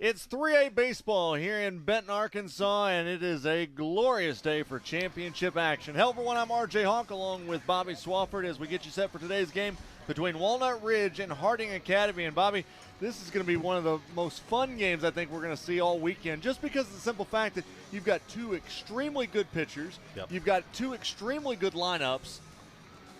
It's 3A baseball here in Benton, Arkansas, and it is a glorious day for championship action. Hell for one, I'm RJ Hawk along with Bobby Swafford as we get you set for today's game between Walnut Ridge and Harding Academy. And Bobby, this is going to be one of the most fun games I think we're going to see all weekend, just because of the simple fact that you've got two extremely good pitchers, you've got two extremely good lineups,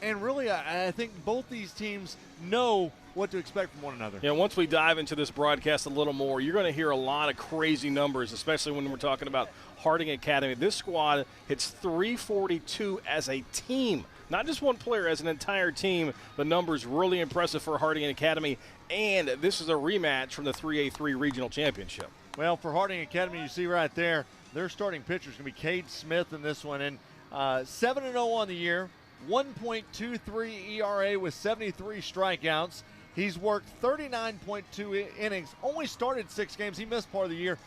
and really I think both these teams know what to expect from one another. Yeah, once we dive into this broadcast a little more, you're going to hear a lot of crazy numbers, especially when we're talking about Harding Academy. This squad hits 342 as a team, not just one player, as an entire team. The numbers really impressive for Harding Academy, and this is a rematch from the 3A3 Regional Championship. Well, for Harding Academy, you see right there, their starting pitcher is going to be Cade Smith in this one, and 7-0 on the year, 1.23 ERA with 73 strikeouts. He's worked 39.2 innings, only started 6 games. He missed part of the year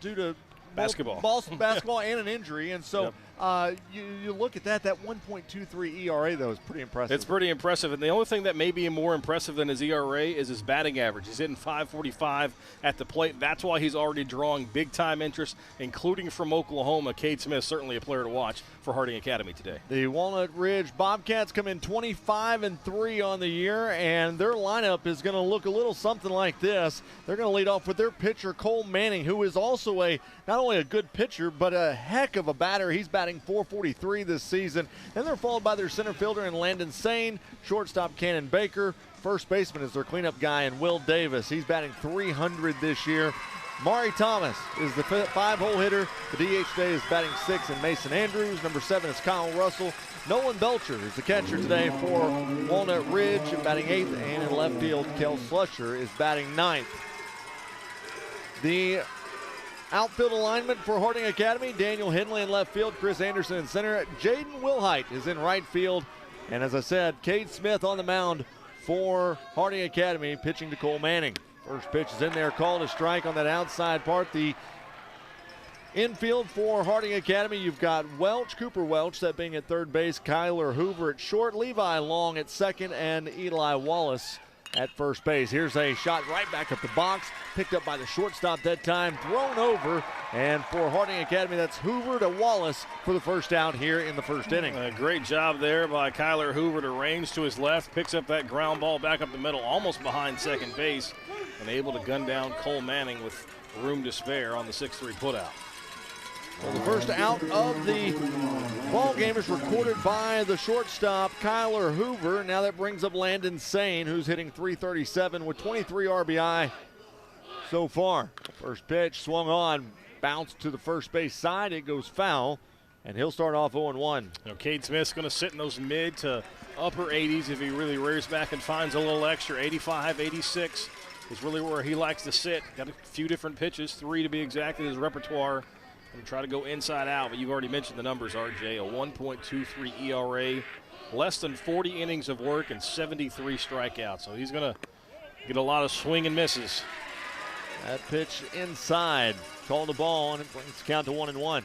due to basketball and an injury. And so you look at that 1.23 ERA, though, is pretty impressive. It's pretty impressive. And the only thing that may be more impressive than his ERA is his batting average. He's hitting .545 at the plate. That's why he's already drawing big-time interest, including from Oklahoma. Cade Smith, certainly a player to watch for Harding Academy today. The Walnut Ridge Bobcats come in 25-3 on the year, and their lineup is going to look a little something like this. They're going to lead off with their pitcher, Cole Manning, who is also not only a good pitcher, but a heck of a batter. He's batting .443 this season. Then they're followed by their center fielder in Landon Sane, shortstop Cannon Baker. First baseman is their cleanup guy in Will Davis. He's batting .300 this year. Mari Thomas is the 5-hole hitter. The DH today is batting 6, and Mason Andrews. Number 7 is Kyle Russell. Nolan Belcher is the catcher today for Walnut Ridge, batting 8th, and in left field, Kel Slusher is batting 9th. The outfield alignment for Harding Academy: Daniel Henley in left field, Chris Anderson in center, Jaden Wilhite is in right field, and as I said, Cade Smith on the mound for Harding Academy, pitching to Cole Manning. First pitch is in there, called a strike on that outside part. The infield for Harding Academy, you've got Cooper Welch, that being at third base, Kyler Hoover at short, Levi Long at second, and Eli Wallace at first base. Here's a shot right back at the box, picked up by the shortstop that time, thrown over, and for Harding Academy, that's Hoover to Wallace for the first out here in the first inning. A great job there by Kyler Hoover to range to his left, picks up that ground ball back up the middle, almost behind second base, and able to gun down Cole Manning with room to spare on the 6-3 putout. Well, the first out of the ball game is recorded by the shortstop, Kyler Hoover. Now that brings up Landon Sane, who's hitting .337 with 23 RBI so far. First pitch swung on, bounced to the first base side. It goes foul, and he'll start off 0-1. Cade Smith's going to sit in those mid to upper 80s if he really rears back and finds a little extra. 85, 86 is really where he likes to sit. Got a few different pitches, 3 to be exact in his repertoire. And try to go inside out, but you've already mentioned the numbers, RJ. A 1.23 ERA, less than 40 innings of work, and 73 strikeouts. So he's going to get a lot of swing and misses. That pitch inside, called the ball, and it brings the count to 1-1.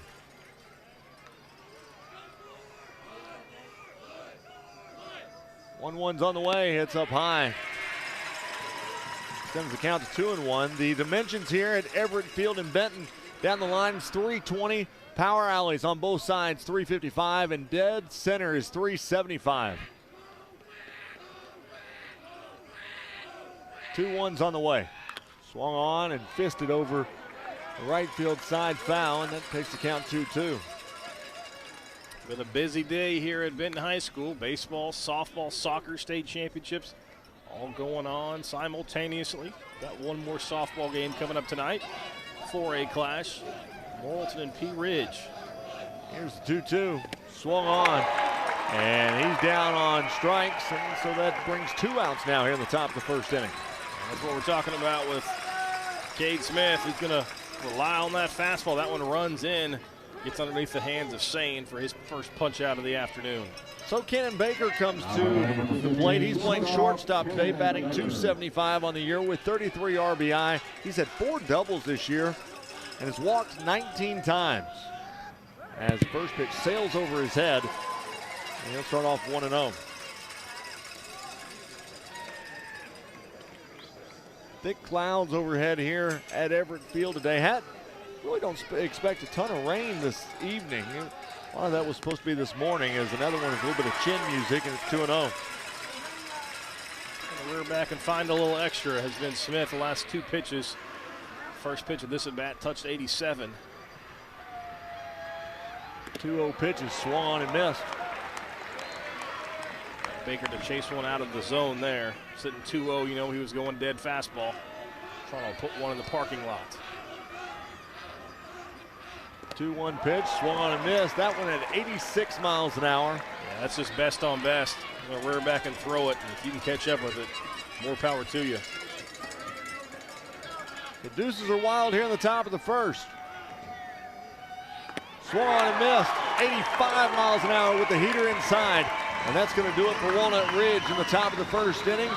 One's on the way, hits up high. Sends the count to 2-1. The dimensions here at Everett Field in Benton: down the line is 320. Power alleys on both sides, 355. And dead center is 375. 2-1's on the way. Swung on and fisted over the right field side foul, and that takes the count 2-2. Been a busy day here at Benton High School. Baseball, softball, soccer state championships all going on simultaneously. Got one more softball game coming up tonight. 4A clash, Morrilton and Pea Ridge. Here's the 2-2, swung on, and he's down on strikes, and so that brings 2 outs now here in the top of the first inning. That's what we're talking about with Cade Smith. He's going to rely on that fastball. That one runs in, gets underneath the hands of Sane for his first punch out of the afternoon. So Cannon Baker comes to the plate. He's playing shortstop today, batting .275 on the year with 33 RBI. He's had 4 doubles this year and has walked 19 times. As the first pitch sails over his head, and he'll start off 1-0. thick clouds overhead here at Everett Field today. Really don't expect a ton of rain this evening. A lot of that was supposed to be this morning, as another one is a little bit of chin music, and it's 2-0. Rear back and find a little extra has been Smith the last 2 pitches. First pitch of this at bat touched 87. 2-0 pitches, swung on and missed. Baker to chase one out of the zone there. Sitting 2-0, you know he was going dead fastball. Trying to put one in the parking lot. 2-1 pitch, swung on and missed. That one at 86 miles an hour. Yeah, that's just best on best. I'm going to rear back and throw it, and if you can catch up with it, more power to you. The deuces are wild here in the top of the first. Swung on and missed. 85 miles an hour with the heater inside. And that's going to do it for Walnut Ridge in the top of the first inning.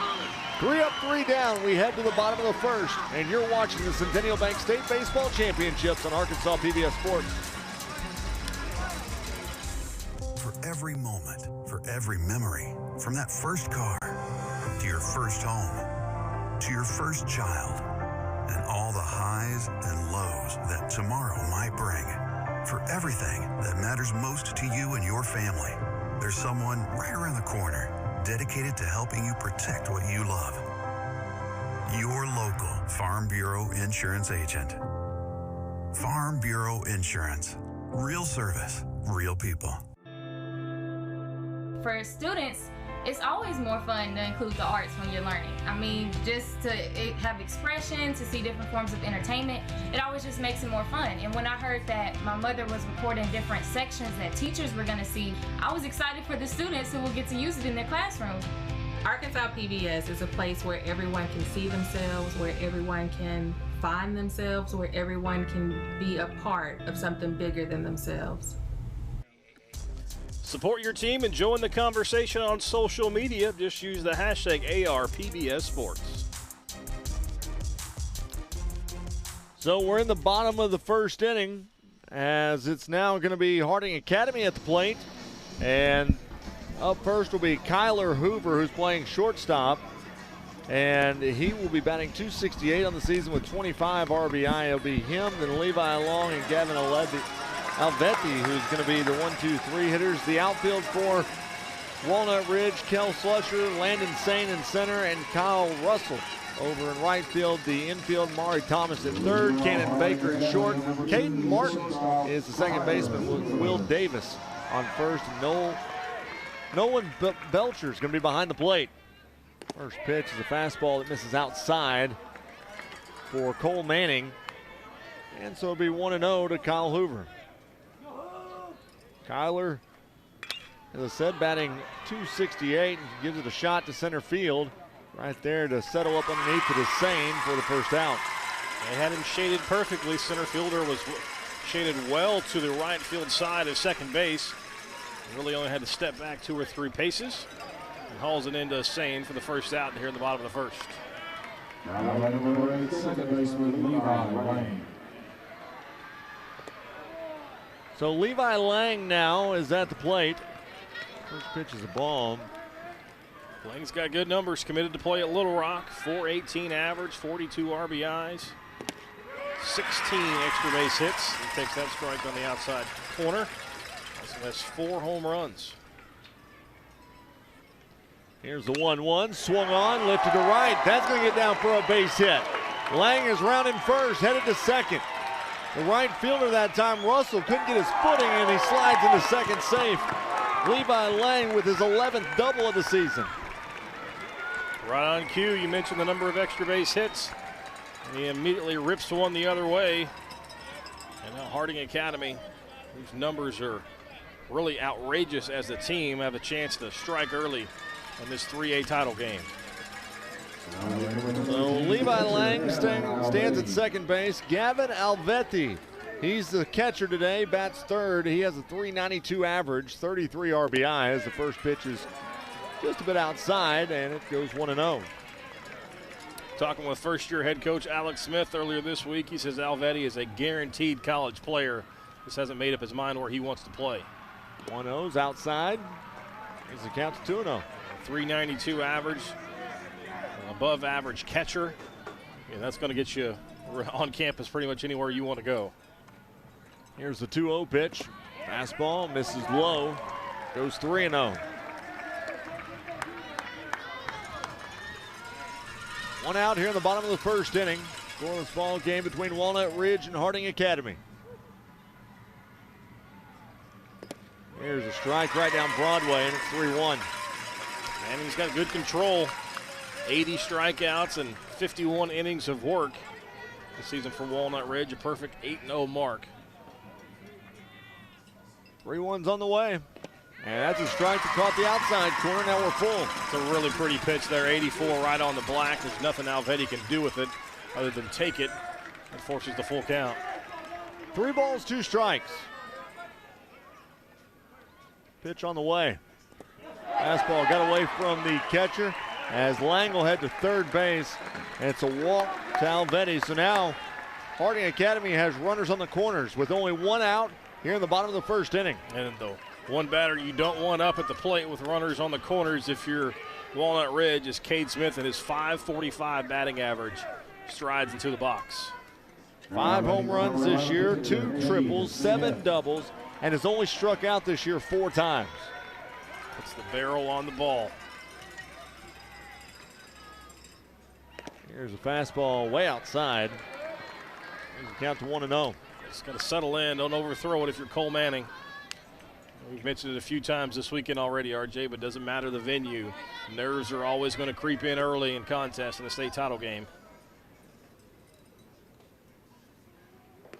3 up, 3 down. We head to the bottom of the first. And you're watching the Centennial Bank State Baseball Championships on Arkansas PBS Sports. For every moment, for every memory, from that first car to your first home, to your first child, and all the highs and lows that tomorrow might bring. For everything that matters most to you and your family, there's someone right around the corner dedicated to helping you protect what you love. Your local Farm Bureau insurance agent. Farm Bureau Insurance. Real service, real people. For students, it's always more fun to include the arts when you're learning. I mean, just to have expression, to see different forms of entertainment, it always just makes it more fun. And when I heard that my mother was recording different sections that teachers were gonna see, I was excited for the students who will get to use it in their classroom. Arkansas PBS is a place where everyone can see themselves, where everyone can find themselves, where everyone can be a part of something bigger than themselves. Support your team and join the conversation on social media. Just use the hashtag ARPBSSports. So we're in the bottom of the first inning, as it's now going to be Harding Academy at the plate. And up first will be Kyler Hoover, who's playing shortstop. And he will be batting .268 on the season with 25 RBI. It'll be him, then Levi Long and Gavin Alvetti, who's going to be the 1-2-3 hitters. The outfield for Walnut Ridge, Kel Slusher, Landon Sane in center, and Kyle Russell over in right field. The infield, Mari Thomas at third, Cannon Baker at short. Caden Martin is the second baseman with Will Davis on first. Nolan Belcher is going to be behind the plate. First pitch is a fastball that misses outside for Cole Manning. And so it'll be 1-0 to Kyle Hoover. Kyler, as I said, batting .268 and gives it a shot to center field. Right there to settle up underneath it is Sane for the first out. They had him shaded perfectly. Center fielder was shaded well to the right field side of second base. Really only had to step back 2 or 3 paces. And hauls it into Sane for the first out here in the bottom of the first. Second baseman Levi Lang. So Levi Lang now is at the plate. First pitch is a bomb. Lang's got good numbers, committed to play at Little Rock. .418 average, 42 RBIs, 16 extra base hits. He takes that strike on the outside corner. So that's 4 home runs. Here's the 1-1, swung on, lifted to right. That's going to get down for a base hit. Lang is rounding first, headed to second. The right fielder that time, Russell, couldn't get his footing, and he slides into second safe. Levi Lang with his 11th double of the season. Right on cue, you mentioned the number of extra base hits. He immediately rips one the other way. And now Harding Academy, whose numbers are really outrageous as a team, have a chance to strike early in this 3A title game. So Levi Lang stands at second base. Gavin Alvetti, he's the catcher today, bats third. He has a .392 average, 33 RBIs. The first pitch is just a bit outside, and it goes 1-0. Talking with first-year head coach Alex Smith earlier this week, he says Alvetti is a guaranteed college player. Just hasn't made up his mind where he wants to play. 1-0's outside. As the count to 2-0. .392 average, an above-average catcher. And that's going to get you on campus pretty much anywhere you want to go. Here's the 2-0 pitch. Fastball misses low. Goes 3-0. One out here in the bottom of the first inning. Scoreless ball game between Walnut Ridge and Harding Academy. Here's a strike right down Broadway, and it's 3-1. Manning's got good control. 80 strikeouts and 51 innings of work this season for Walnut Ridge, a perfect 8-0 mark. 3-1's on the way. And that's a strike that caught the outside corner. Now we're full. It's a really pretty pitch there, 84 right on the black. There's nothing Alvetti can do with it other than take it. It forces the full count. 3 balls, 2 strikes. Pitch on the way. Fastball got away from the catcher as Lang will head to third base. And it's a walk to Alvetti. So now Harding Academy has runners on the corners with only 1 out here in the bottom of the first inning. And the one batter you don't want up at the plate with runners on the corners if you're Walnut Ridge is Cade Smith, and his .545 batting average strides into the box. 5 home runs this year, 2 triples, 7 doubles, and has only struck out this year 4 times. Puts the barrel on the ball. Here's a fastball way outside. Here's the count to 1-0. Just got to settle in. Don't overthrow it if you're Cole Manning. We've mentioned it a few times this weekend already, RJ, but it doesn't matter the venue. Nerves are always going to creep in early in contests in the state title game.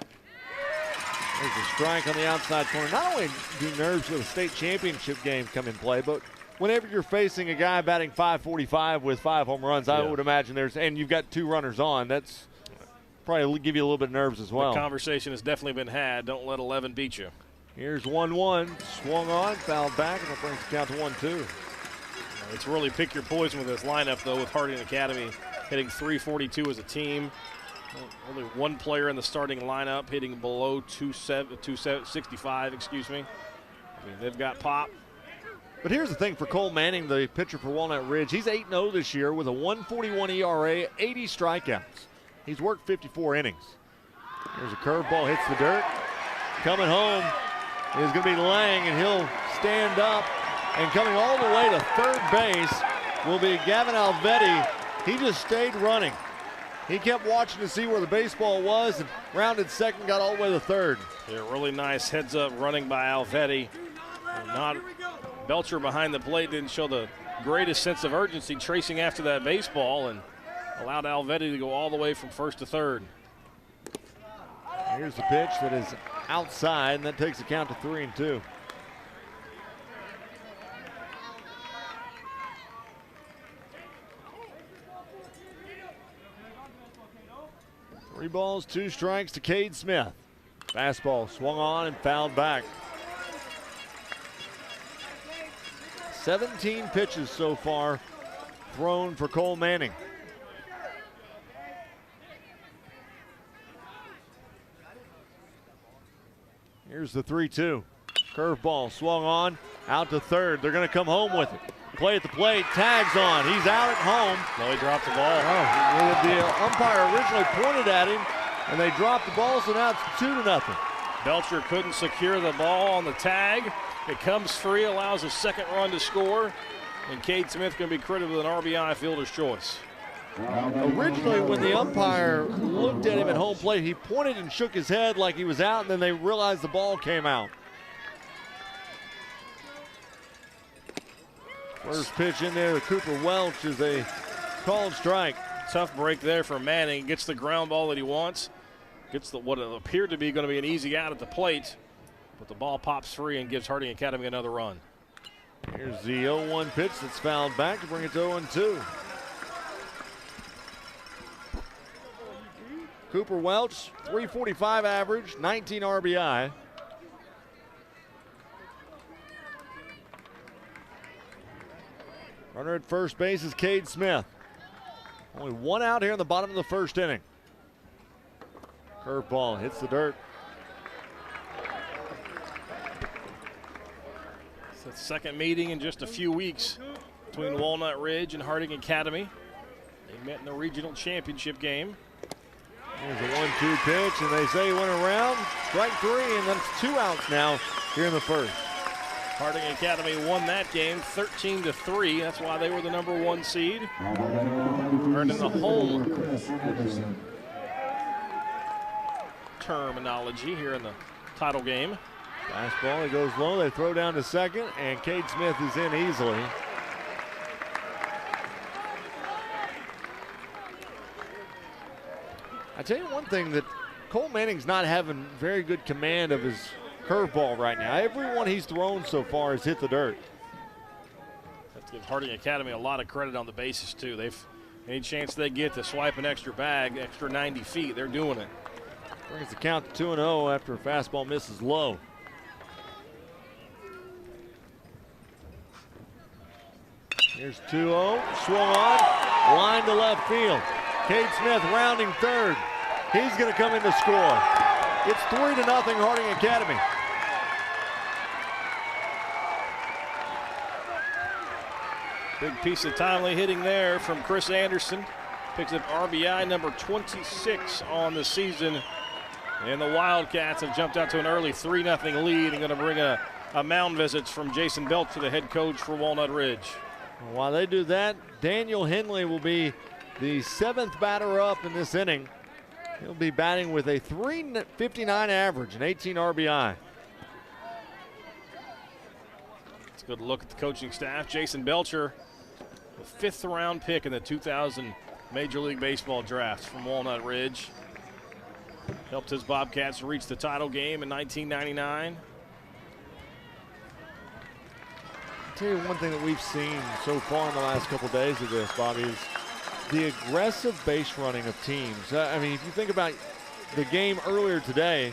There's a strike on the outside corner. Not only do nerves with a state championship game come in play, but whenever you're facing a guy batting .545 with 5 home runs, I would imagine and you've got 2 runners on, that's probably give you a little bit of nerves as well. The conversation has definitely been had. Don't let 11 beat you. Here's 1-1. Swung on, fouled back, and that brings the count to 1-2. It's really pick your poison with this lineup, though, with Harding Academy hitting .342 as a team. Only 1 player in the starting lineup hitting below 265, excuse me. I mean, they've got pop. But here's the thing for Cole Manning, the pitcher for Walnut Ridge. He's 8-0 this year with a 1.41 ERA, 80 strikeouts. He's worked 54 innings. Here's a curveball, hits the dirt. Coming home is going to be Lang, and he'll stand up. And coming all the way to third base will be Gavin Alvetti. He just stayed running. He kept watching to see where the baseball was and rounded second, got all the way to third. Yeah, really nice heads-up running by Alvetti. Belcher behind the plate didn't show the greatest sense of urgency tracing after that baseball and allowed Alvetti to go all the way from first to third. Here's the pitch that is outside, and that takes the count to 3-2. Three balls, 2 strikes to Cade Smith. Fastball swung on and fouled back. 17 pitches so far thrown for Cole Manning. Here's the 3-2. Curveball swung on, out to third. They're going to come home with it. Play at the plate, tags on. He's out at home. No, he dropped the ball. Oh, the umpire originally pointed at him, and they dropped the ball, so now it's 2-0. Belcher couldn't secure the ball on the tag. It comes free, allows a second run to score, and Cade Smith going to be credited with an RBI fielder's choice. Originally, when the umpire looked at him at home plate, he pointed and shook his head like he was out, and then they realized the ball came out. First pitch in there to Cooper Welch is a called strike. Tough break there for Manning. Gets the ground ball that he wants. Gets what appeared to be going to be an easy out at the plate. But the ball pops free and gives Harding Academy another run. Here's the 0-1 pitch that's fouled back to bring it to 0-2. Cooper Welch, .345 average, 19 RBI. Runner at first base is Cade Smith. Only 1 out here in the bottom of the first inning. Curveball hits the dirt. It's the second meeting in just a few weeks between Walnut Ridge and Harding Academy. They met in the regional championship game. There's a 1-2 pitch, and they say he went around. Strike 3, and that's 2 outs now here in the first. Harding Academy won that game 13-3. That's why they were the #1 seed. Earned in the home terminology here in the title game. Fastball, it goes low. They throw down to second, and Cade Smith is in easily. I tell you one thing, that Cole Manning's not having very good command of his curveball right now. Everyone he's thrown so far has hit the dirt. Have to give Harding Academy a lot of credit on the bases too. They've any chance they get to swipe an extra bag, extra 90 feet, they're doing it. Brings the count to 2-0 after a fastball misses low. Here's 2-0, swung on, line to left field. Cade Smith rounding third. He's going to come in to score. It's 3-0 Harding Academy. Big piece of timely hitting there from Chris Anderson. Picks up RBI number 26 on the season. And the Wildcats have jumped out to an early 3-0 lead and going to bring a mound visit from Jason Belcher, the head coach for Walnut Ridge. While they do that, Daniel Henley will be the 7th batter up in this inning. He'll be batting with a .359 average and 18 RBI. It's a good look at the coaching staff. Jason Belcher, the 5th round pick in the 2000 Major League Baseball draft from Walnut Ridge. Helped his Bobcats reach the title game in 1999. I'll tell you one thing that we've seen so far in the last couple days of this, Bobby, is the aggressive base running of teams. I mean, if you think about the game earlier today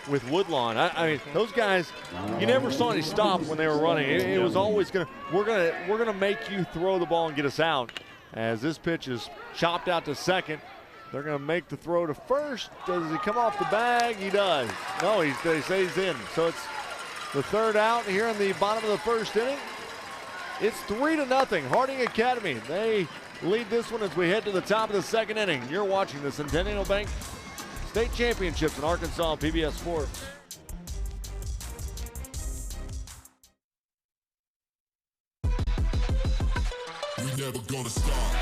with Woodlawn, I mean, those guys, you never saw any stop when they were running. It was always we're gonna make you throw the ball and get us out. As this pitch is chopped out to second, they're gonna make the throw to first. Does he come off the bag? He does. No, they say he's in. So it's the 3rd out here in the bottom of the first inning. It's 3-0 Harding Academy. They lead this one as we head to the top of the 2nd inning. You're watching the Centennial Bank State Championships in Arkansas on PBS Sports. We never gonna stop.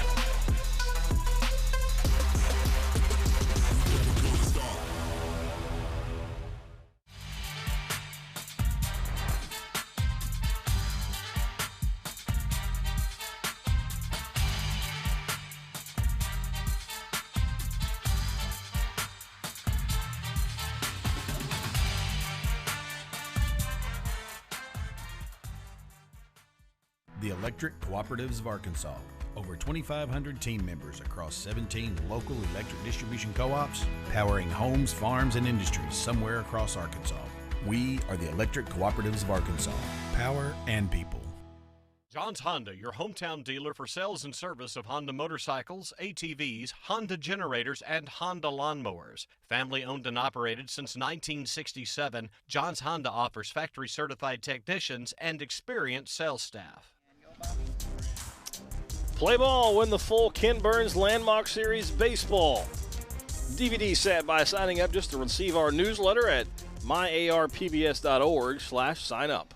The Electric Cooperatives of Arkansas. Over 2,500 team members across 17 local electric distribution co-ops, powering homes, farms, and industries somewhere across Arkansas. We are the Electric Cooperatives of Arkansas. Power and people. John's Honda, your hometown dealer for sales and service of Honda motorcycles, ATVs, Honda generators, and Honda lawnmowers. Family owned and operated since 1967, John's Honda offers factory certified technicians and experienced sales staff. Play ball, win the full Ken Burns Landmark Series baseball DVD set by signing up just to receive our newsletter at myarpbs.org/sign up.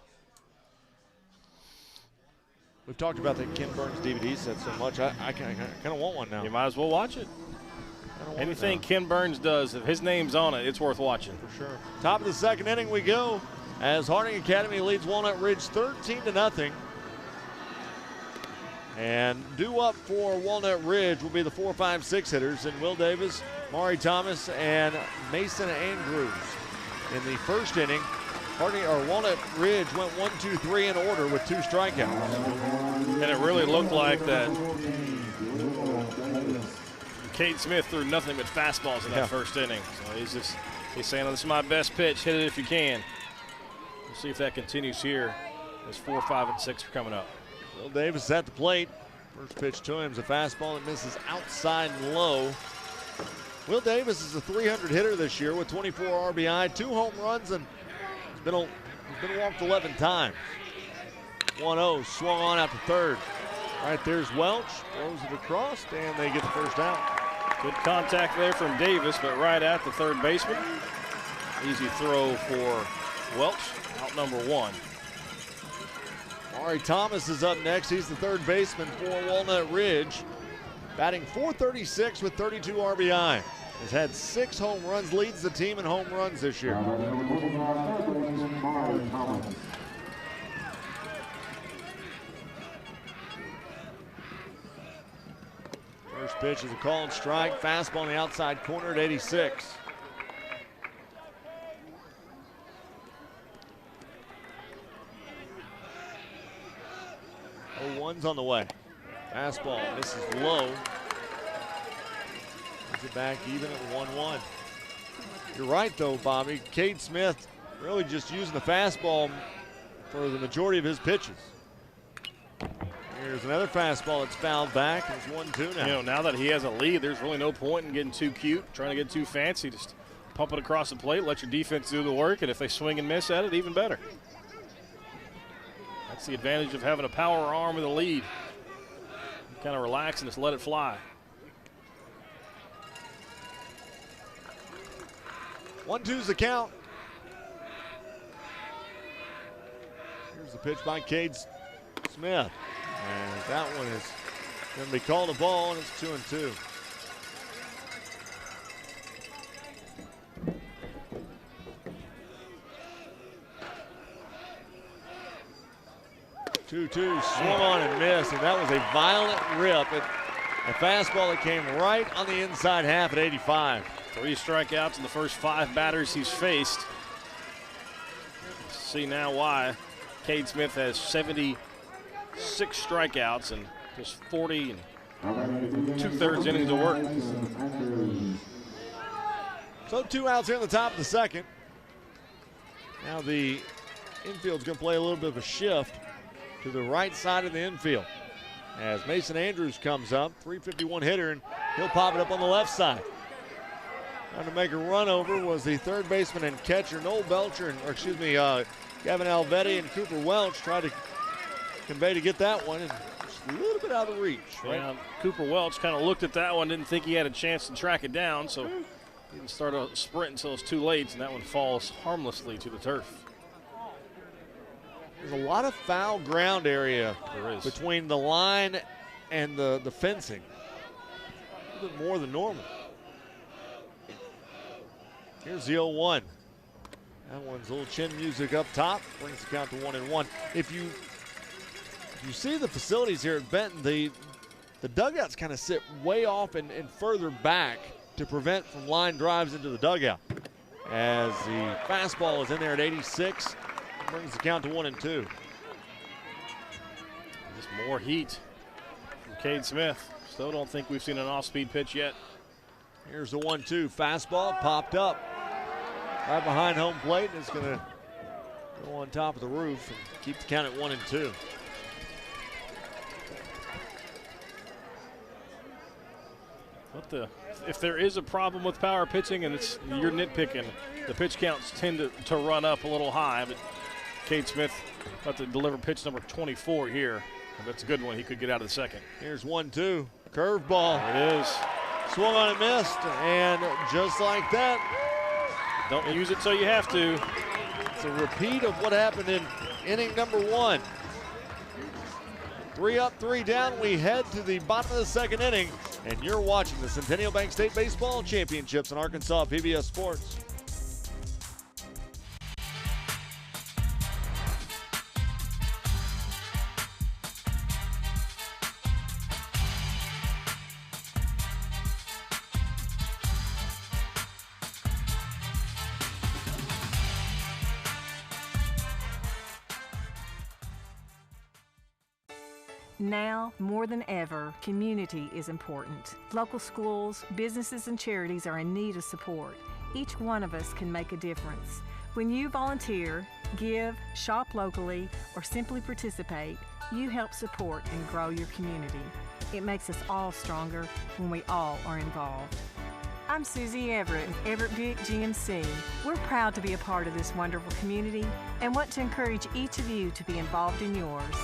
We've talked about the Ken Burns DVD set so much, I kind of want one now. You might as well watch it. Anything Ken Burns does, if his name's on it, it's worth watching. For sure. Top of the 2nd inning we go as Harding Academy leads Walnut Ridge 13-0. And due up for Walnut Ridge will be the 4, 5, 6 hitters in Will Davis, Maury Thomas, and Mason Andrews. In the first inning, Walnut Ridge went 1, 2, 3 in order with 2 strikeouts. And it really looked like that Cade Smith threw nothing but fastballs in that first inning. So he's saying, this is my best pitch, hit it if you can. We'll see if that continues here as 4, 5, and 6 are coming up. Will Davis at the plate. First pitch to him is a fastball that misses outside and low. Will Davis is a .300 hitter this year with 24 RBI, 2 home runs, and he's been walked 11 times. 1-0, swung on out to third. Right there's Welch, throws it across, and they get the first down. Good contact there from Davis, but right at the third baseman. Easy throw for Welch, out number 1. Ari Thomas is up next. He's the third baseman for Walnut Ridge. Batting .436 with 32 RBI. Has had 6 home runs, leads the team in home runs this year. First pitch is a called strike. Fastball on the outside corner at 86. One's on the way. Fastball misses low. Brings it back even at 1-1. You're right though, Bobby. Cade Smith really just using the fastball for the majority of his pitches. Here's another fastball that's fouled back. It's 1-2 now. You know, now that he has a lead, there's really no point in getting too cute, trying to get too fancy. Just pump it across the plate, let your defense do the work, and if they swing and miss at it, even better. That's the advantage of having a power arm with a lead. Kind of relax and just let it fly. 1-2's the count. Here's the pitch by Cade Smith. And that one is going to be called a ball, and it's 2-2. Swung on and missed, and that was a violent rip. A fastball that came right on the inside half at 85. 3 strikeouts in the first 5 batters he's faced. See now why Cade Smith has 76 strikeouts and just 40 and 2/3 innings of work. So 2 outs here in the top of the second. Now the infield's going to play a little bit of a shift to the right side of the infield as Mason Andrews comes up, .351 hitter, and he'll pop it up on the left side. Trying to make a run over was the third baseman and catcher Noel Belcher, Gavin Alvetti and Cooper Welch tried to convey to get that one, and just a little bit out of reach. Right? Yeah, Cooper Welch kind of looked at that one, didn't think he had a chance to track it down, so he didn't start a sprint until it's too late, and that one falls harmlessly to the turf. There's a lot of foul ground area between the line and the fencing. A little bit more than normal. Here's the 0-1. That one's a little chin music up top. Brings the count to 1-1. If you see the facilities here at Benton, the dugouts kind of sit way off and further back to prevent from line drives into the dugout. As the fastball is in there at 86. Brings the count to 1-2. Just more heat from Cade Smith. Still don't think we've seen an off-speed pitch yet. Here's the 1-2. Fastball popped up right behind home plate, and it's going to go on top of the roof and keep the count at 1-2. If there is a problem with power pitching and you're nitpicking, the pitch counts tend to run up a little high, but Cade Smith about to deliver pitch number 24 here. And that's a good one. He could get out of the second. Here's 1-2. Curveball. There it is. Swung on and missed. And just like that. Don't use it so you have to. It's a repeat of what happened in inning number 1. 3 up, 3 down. We head to the bottom of the second inning. And you're watching the Centennial Bank State Baseball Championships on Arkansas PBS Sports. Now, more than ever, community is important. Local schools, businesses, and charities are in need of support. Each one of us can make a difference. When you volunteer, give, shop locally, or simply participate, you help support and grow your community. It makes us all stronger when we all are involved. I'm Susie Everett with Everett Buick GMC. We're proud to be a part of this wonderful community and want to encourage each of you to be involved in yours.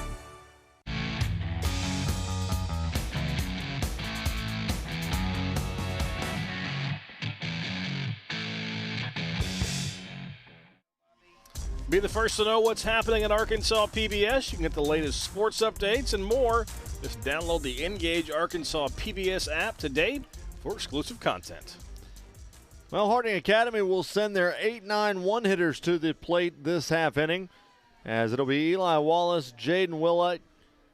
Be the first to know what's happening at Arkansas PBS. You can get the latest sports updates and more. Just download the Engage Arkansas PBS app today for exclusive content. Well, Harding Academy will send their 8-9 one-hitters to the plate this half inning, as it'll be Eli Wallace, Jaden Willett,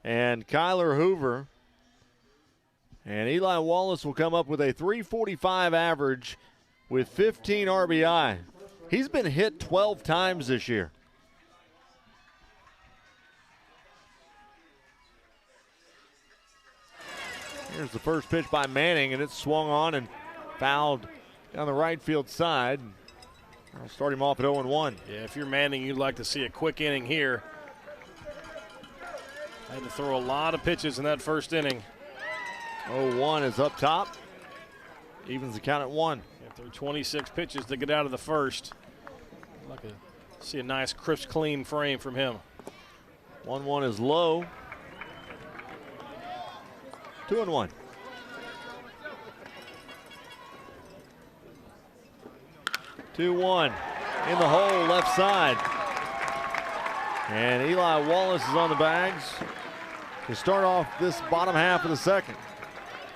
and Kyler Hoover. And Eli Wallace will come up with a .345 average with 15 RBI. He's been hit 12 times this year. Here's the first pitch by Manning, and it's swung on and fouled down the right field side. I'll start him off at 0-1. Yeah, if you're Manning, you'd like to see a quick inning here. Had to throw a lot of pitches in that first inning. 0-1 is up top. Evens the count at 1. After 26 pitches to get out of the first. Like to see a nice, crisp, clean frame from him. 1-1 is low. 2-1. In the hole, left side. And Eli Wallace is on the bags to start off this bottom half of the second.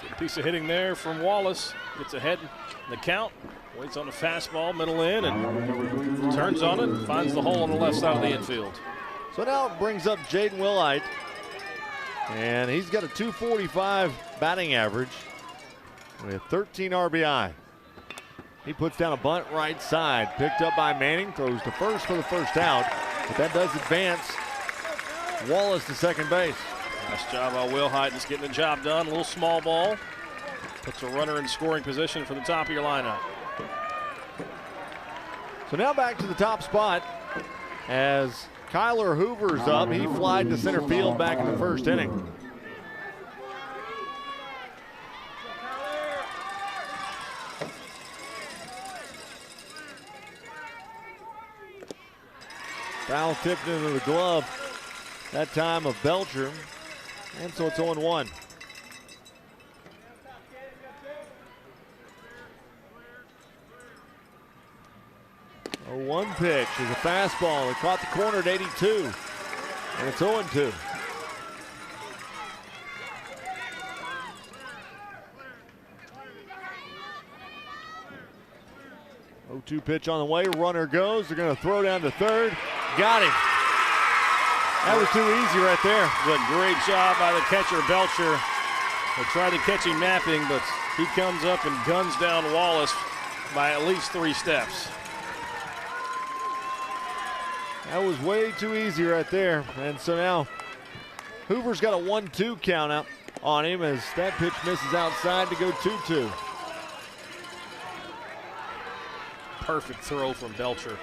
Good piece of hitting there from Wallace. Gets ahead in the count. Waits on the fastball, middle in, and turns on it. Finds the hole on the left side of the infield. So now it brings up Jaden Willite. And he's got a .245 batting average with 13 RBI. He puts down a bunt right side. Picked up by Manning. Throws to first for the first out. But that does advance Wallace to second base. Nice job by Wilhite, just getting the job done. A little small ball. Puts a runner in scoring position for the top of your lineup. So now back to the top spot as Kyler Hoover's up. He flied to center field back in the first inning. Foul tipped into the glove, that time of Belcher. And so it's 0-1. 0-1 pitch is a fastball. It caught the corner at 82. And it's 0-2. .02 pitch on the way. Runner goes. They're going to throw down to third. Got him. That was too easy right there. Good, great job by the catcher, Belcher. They tried to catch him napping, but he comes up and guns down Wallace by at least 3 steps. That was way too easy right there. And so now Hoover's got a 1-2 count out on him as that pitch misses outside to go 2-2. Perfect throw from Belcher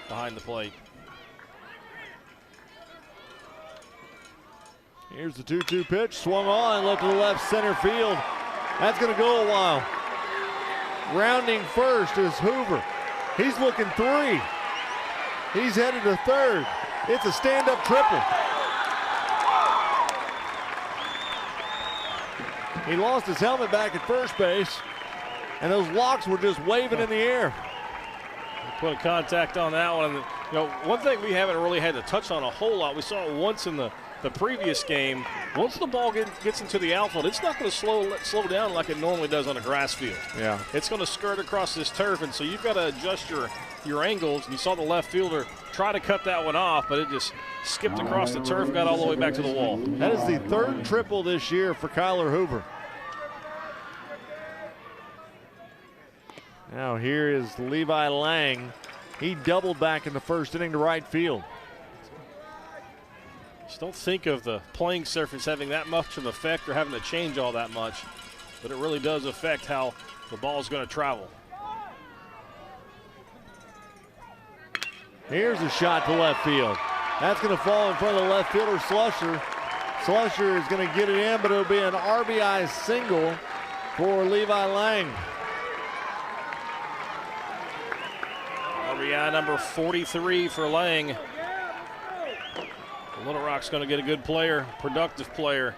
behind the plate. Here's the 2-2 pitch, swung on, left to the left center field. That's going to go a while. Rounding first is Hoover. He's looking 3. He's headed to third. It's a stand-up triple. He lost his helmet back at first base, and those locks were just waving in the air. Put a contact on that one. One thing we haven't really had to touch on a whole lot, we saw it once in the previous game. Once the ball gets into the outfield, it's not going to slow down like it normally does on a grass field. Yeah. It's going to skirt across this turf, and so you've got to adjust your angles. And you saw the left fielder try to cut that one off, but it just skipped across the turf, got all the way back to the wall. That is the 3rd triple this year for Kyler Hoover. Now here is Levi Lang. He doubled back in the first inning to right field. Just don't think of the playing surface having that much of an effect or having to change all that much, but it really does affect how the ball is going to travel. Here's a shot to left field. That's going to fall in front of the left fielder, Slusher. Slusher is going to get it in, but it'll be an RBI single for Levi Lang. RBI number 43 for Lang. Little Rock's going to get a good player, productive player.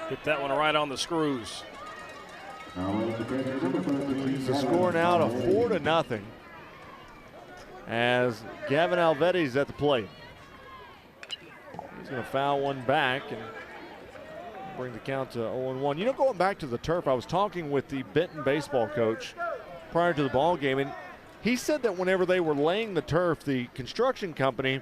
Hit that one right on the screws. He's the score now to 4-0. as Gavin Alvetti's at the plate. He's going to foul one back and bring the count to 0-1. You know, going back to the turf, I was talking with the Benton baseball coach prior to the ball game, and he said that whenever they were laying the turf, the construction company,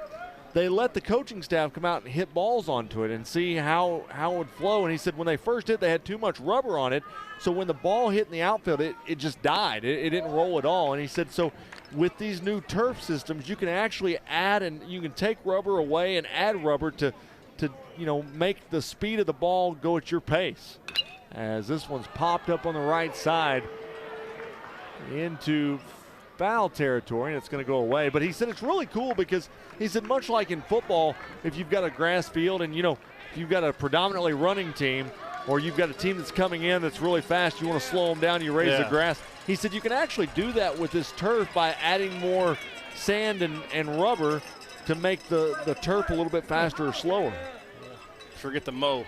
they let the coaching staff come out and hit balls onto it and see how it would flow. And he said when they first hit, they had too much rubber on it. So when the ball hit in the outfield, it just died. It didn't roll at all. And he said, so with these new turf systems, you can actually add and you can take rubber away and add rubber to make the speed of the ball go at your pace. As this one's popped up on the right side into foul territory, and it's going to go away. But he said it's really cool because he said much like in football, if you've got a grass field and, if you've got a predominantly running team or you've got a team that's coming in that's really fast, you want to slow them down, you raise the grass. He said you can actually do that with this turf by adding more sand and rubber to make the turf a little bit faster or slower. Forget the mow.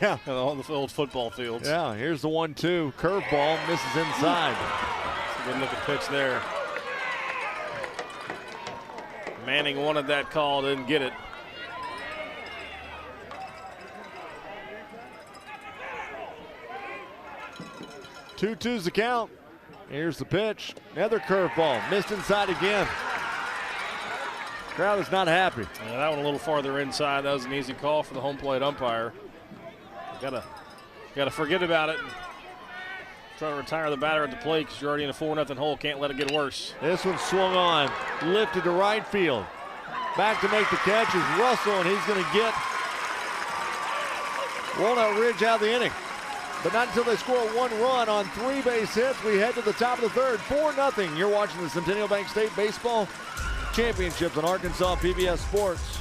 Yeah. On the old football fields. Yeah, here's the 1-2. Curveball misses inside. Good looking pitch there. Manning wanted that call, didn't get it. Two-two's the count. Here's the pitch. Another curveball. Missed inside again. Crowd is not happy. Yeah, that one a little farther inside. That was an easy call for the home plate umpire. Gotta forget about it. Try to retire the batter at the plate because you're already in a 4-0 hole. Can't let it get worse. This one swung on, lifted to right field. Back to make the catch is Russell, and he's going to get Walnut Ridge out of the inning. But not until they score one run on 3 base hits. We head to the top of the third, 4-0. You're watching the Centennial Bank State Baseball Championships on Arkansas PBS Sports.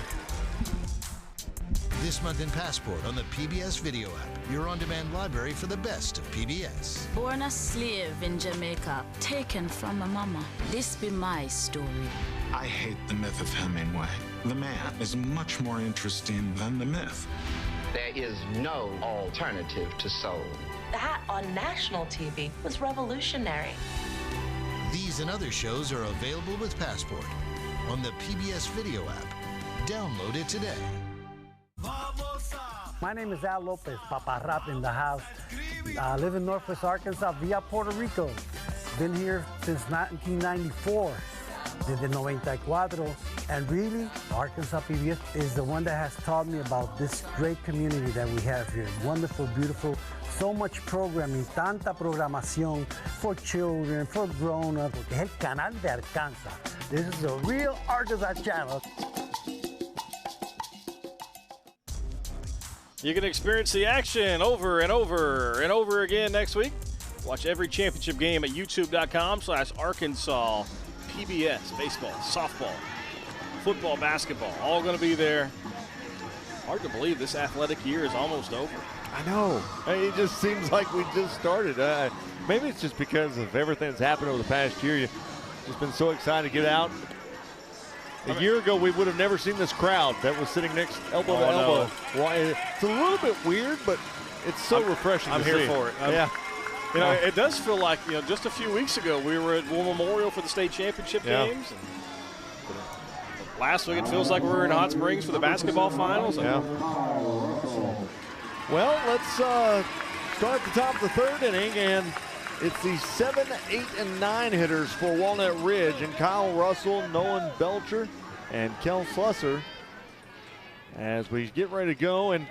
This month in Passport on the PBS video app, your on-demand library for the best of PBS. Born a slave in Jamaica, taken from a mama. This be my story. I hate the myth of Hemingway. The man is much more interesting than the myth. There is no alternative to soul. That on national TV was revolutionary. These and other shows are available with Passport on the PBS video app. Download it today. My name is Al Lopez, Papa Rap in the house. I live in Northwest Arkansas via Puerto Rico. Been here since 1994, desde 94. And really, Arkansas PBS is the one that has taught me about this great community that we have here. Wonderful, beautiful, so much programming, tanta programación for children, for grown-ups. Porque es el canal de Arkansas. This is the real Arkansas channel. You can experience the action over and over and over again next week. Watch every championship game at youtube.com/Arkansas PBS. Baseball, softball, football, basketball, all going to be there. Hard to believe this athletic year is almost over. I know. It just seems like we just started. Maybe it's just because of everything that's happened over the past year. You've just been so excited to get out. A year ago, we would have never seen this crowd that was sitting next elbow to elbow. It's a little bit weird, but it's so refreshing to see. I'm here for it. Yeah. It does feel like, just a few weeks ago, we were at War Memorial for the state championship games. And last week, it feels like we were in Hot Springs for the basketball finals. Yeah. Well, let's start the top of the third inning, and it's the 7, 8, and 9 hitters for Walnut Ridge, and Kyle Russell, Nolan Belcher, and Kel Slusser as we get ready to go. And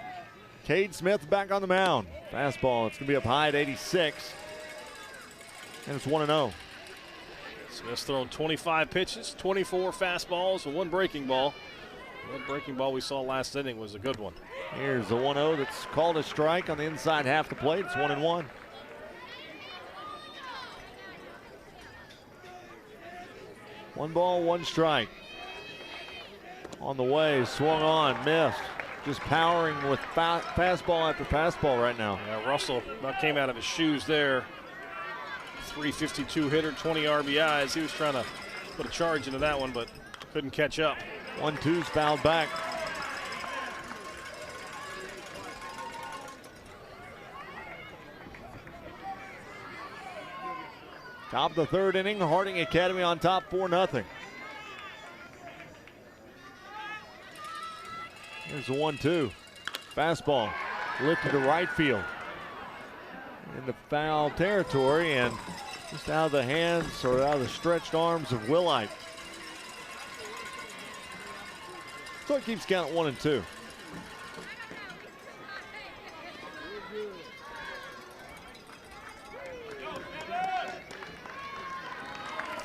Cade Smith back on the mound. Fastball, it's going to be up high at 86, and it's 1-0. Smith's thrown 25 pitches, 24 fastballs, and 1 breaking ball. That breaking ball we saw last inning was a good one. Here's the 1-0 that's called a strike on the inside half the plate. It's 1-1. One ball, 1 strike. On the way, swung on, missed. Just powering with fastball after fastball right now. Yeah, Russell about came out of his shoes there. 352 hitter, 20 RBIs. He was trying to put a charge into that one, but couldn't catch up. 1-2's fouled back. Top of the third inning, Harding Academy on top 4-0. Here's the 1-2. Fastball lifted to right field. Into foul territory and just out of the hands or out of the stretched arms of Willite. So it keeps count 1-2.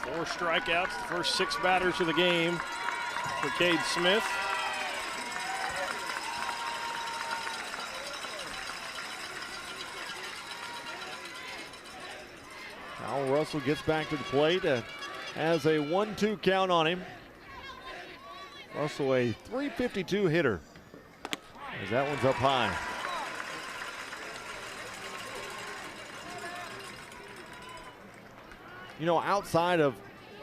Four strikeouts, the first 6 batters of the game for Cade Smith. Al Russell gets back to the plate, has a 1-2 count on him. Russell a .352 hitter, as that one's up high. You know, outside of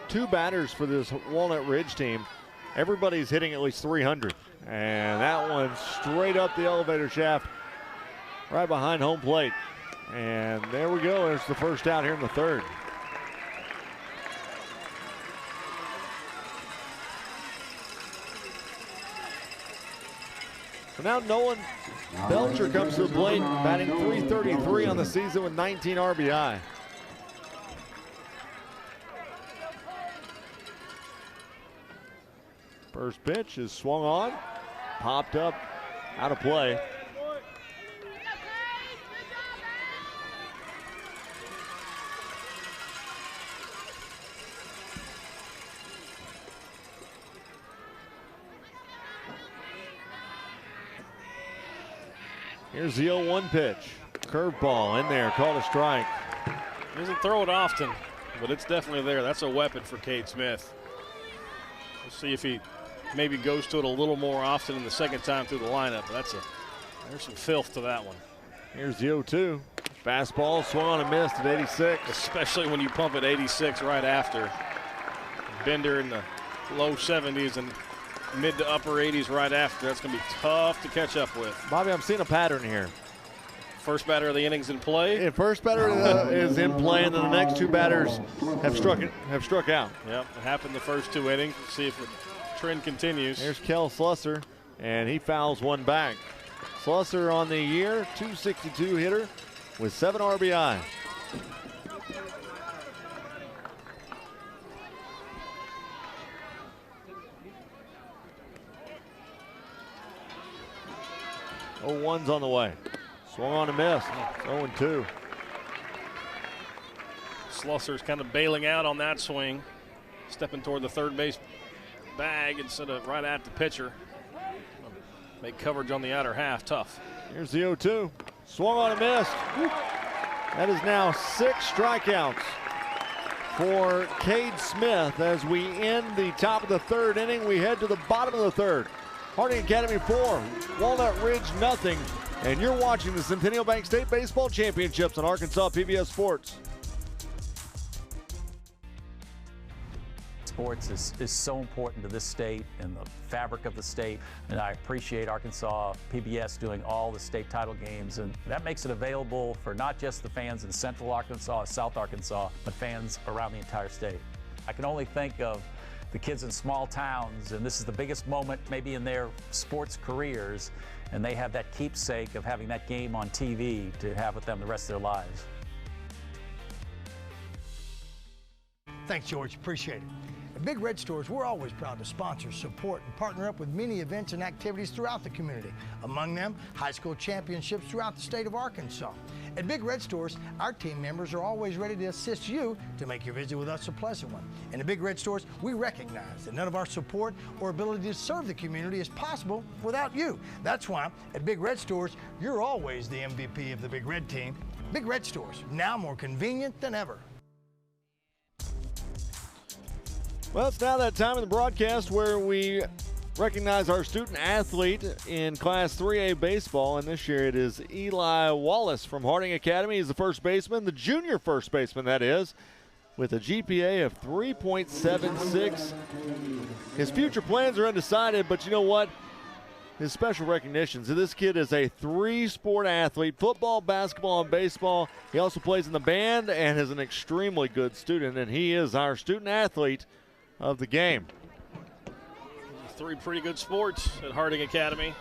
2 batters for this Walnut Ridge team, everybody's hitting at least 300. And that one straight up the elevator shaft, right behind home plate. And there we go. There's the first out here in the 3rd. So now Nolan Belcher comes to the plate, batting .333 on the season with 19 RBI. First pitch is swung on, popped up, out of play. Here's the 0-1 pitch. Curveball in there, called a strike. He doesn't throw it often, but it's definitely there. That's a weapon for Cade Smith. We'll see if he maybe goes to it a little more often in the second time through the lineup. But there's some filth to that one. Here's the 0-2. Fastball swung on and missed at 86. Especially when you pump at 86 right after. Bender in the low 70s and mid to upper 80s right after. That's going to be tough to catch up with. Bobby, I'm seeing a pattern here. First batter of the inning's in play. Yeah, first batter is in play, and then the next 2 batters have struck out. Yep, it happened the first 2 innings. Let's see if the trend continues. Here's Kel Slusser, and he fouls one back. Slusser on the year, .262 hitter with 7 RBI. Oh, 1's on the way. Swung on and missed. 0-2. Slusser's kind of bailing out on that swing, stepping toward the third base bag instead of right at the pitcher. Make coverage on the outer half tough. Here's the 0-2. Swung on and missed. That is now 6 strikeouts for Cade Smith as we end the top of the 3rd inning. We head to the bottom of the 3rd. Harding Academy 4, Walnut Ridge nothing. And you're watching the Centennial Bank State Baseball Championships on Arkansas PBS Sports. Sports is so important to this state and the fabric of the state, and I appreciate Arkansas PBS doing all the state title games, and that makes it available for not just the fans in Central Arkansas, South Arkansas, but fans around the entire state. I can only think of the kids in small towns, and this is the biggest moment maybe in their sports careers, and they have that keepsake of having that game on TV to have with them the rest of their lives. Thanks, George. Appreciate it. At Big Red Stores, we're always proud to sponsor, support, and partner up with many events and activities throughout the community. Among them, high school championships throughout the state of Arkansas. At Big Red Stores, our team members are always ready to assist you to make your visit with us a pleasant one. And at Big Red Stores, we recognize that none of our support or ability to serve the community is possible without you. That's why at Big Red Stores, you're always the MVP of the Big Red team. Big Red Stores, now more convenient than ever. Well, it's now that time in the broadcast where we recognize our student athlete in Class 3A baseball, and this year it is Eli Wallace from Harding Academy. He's the first baseman, the junior first baseman, that is, with a GPA of 3.76. His future plans are undecided, but you know what? His special recognitions. This kid is a 3-sport athlete, football, basketball, and baseball. He also plays in the band and is an extremely good student, and he is our student athlete of the game. 3 pretty good sports at Harding Academy.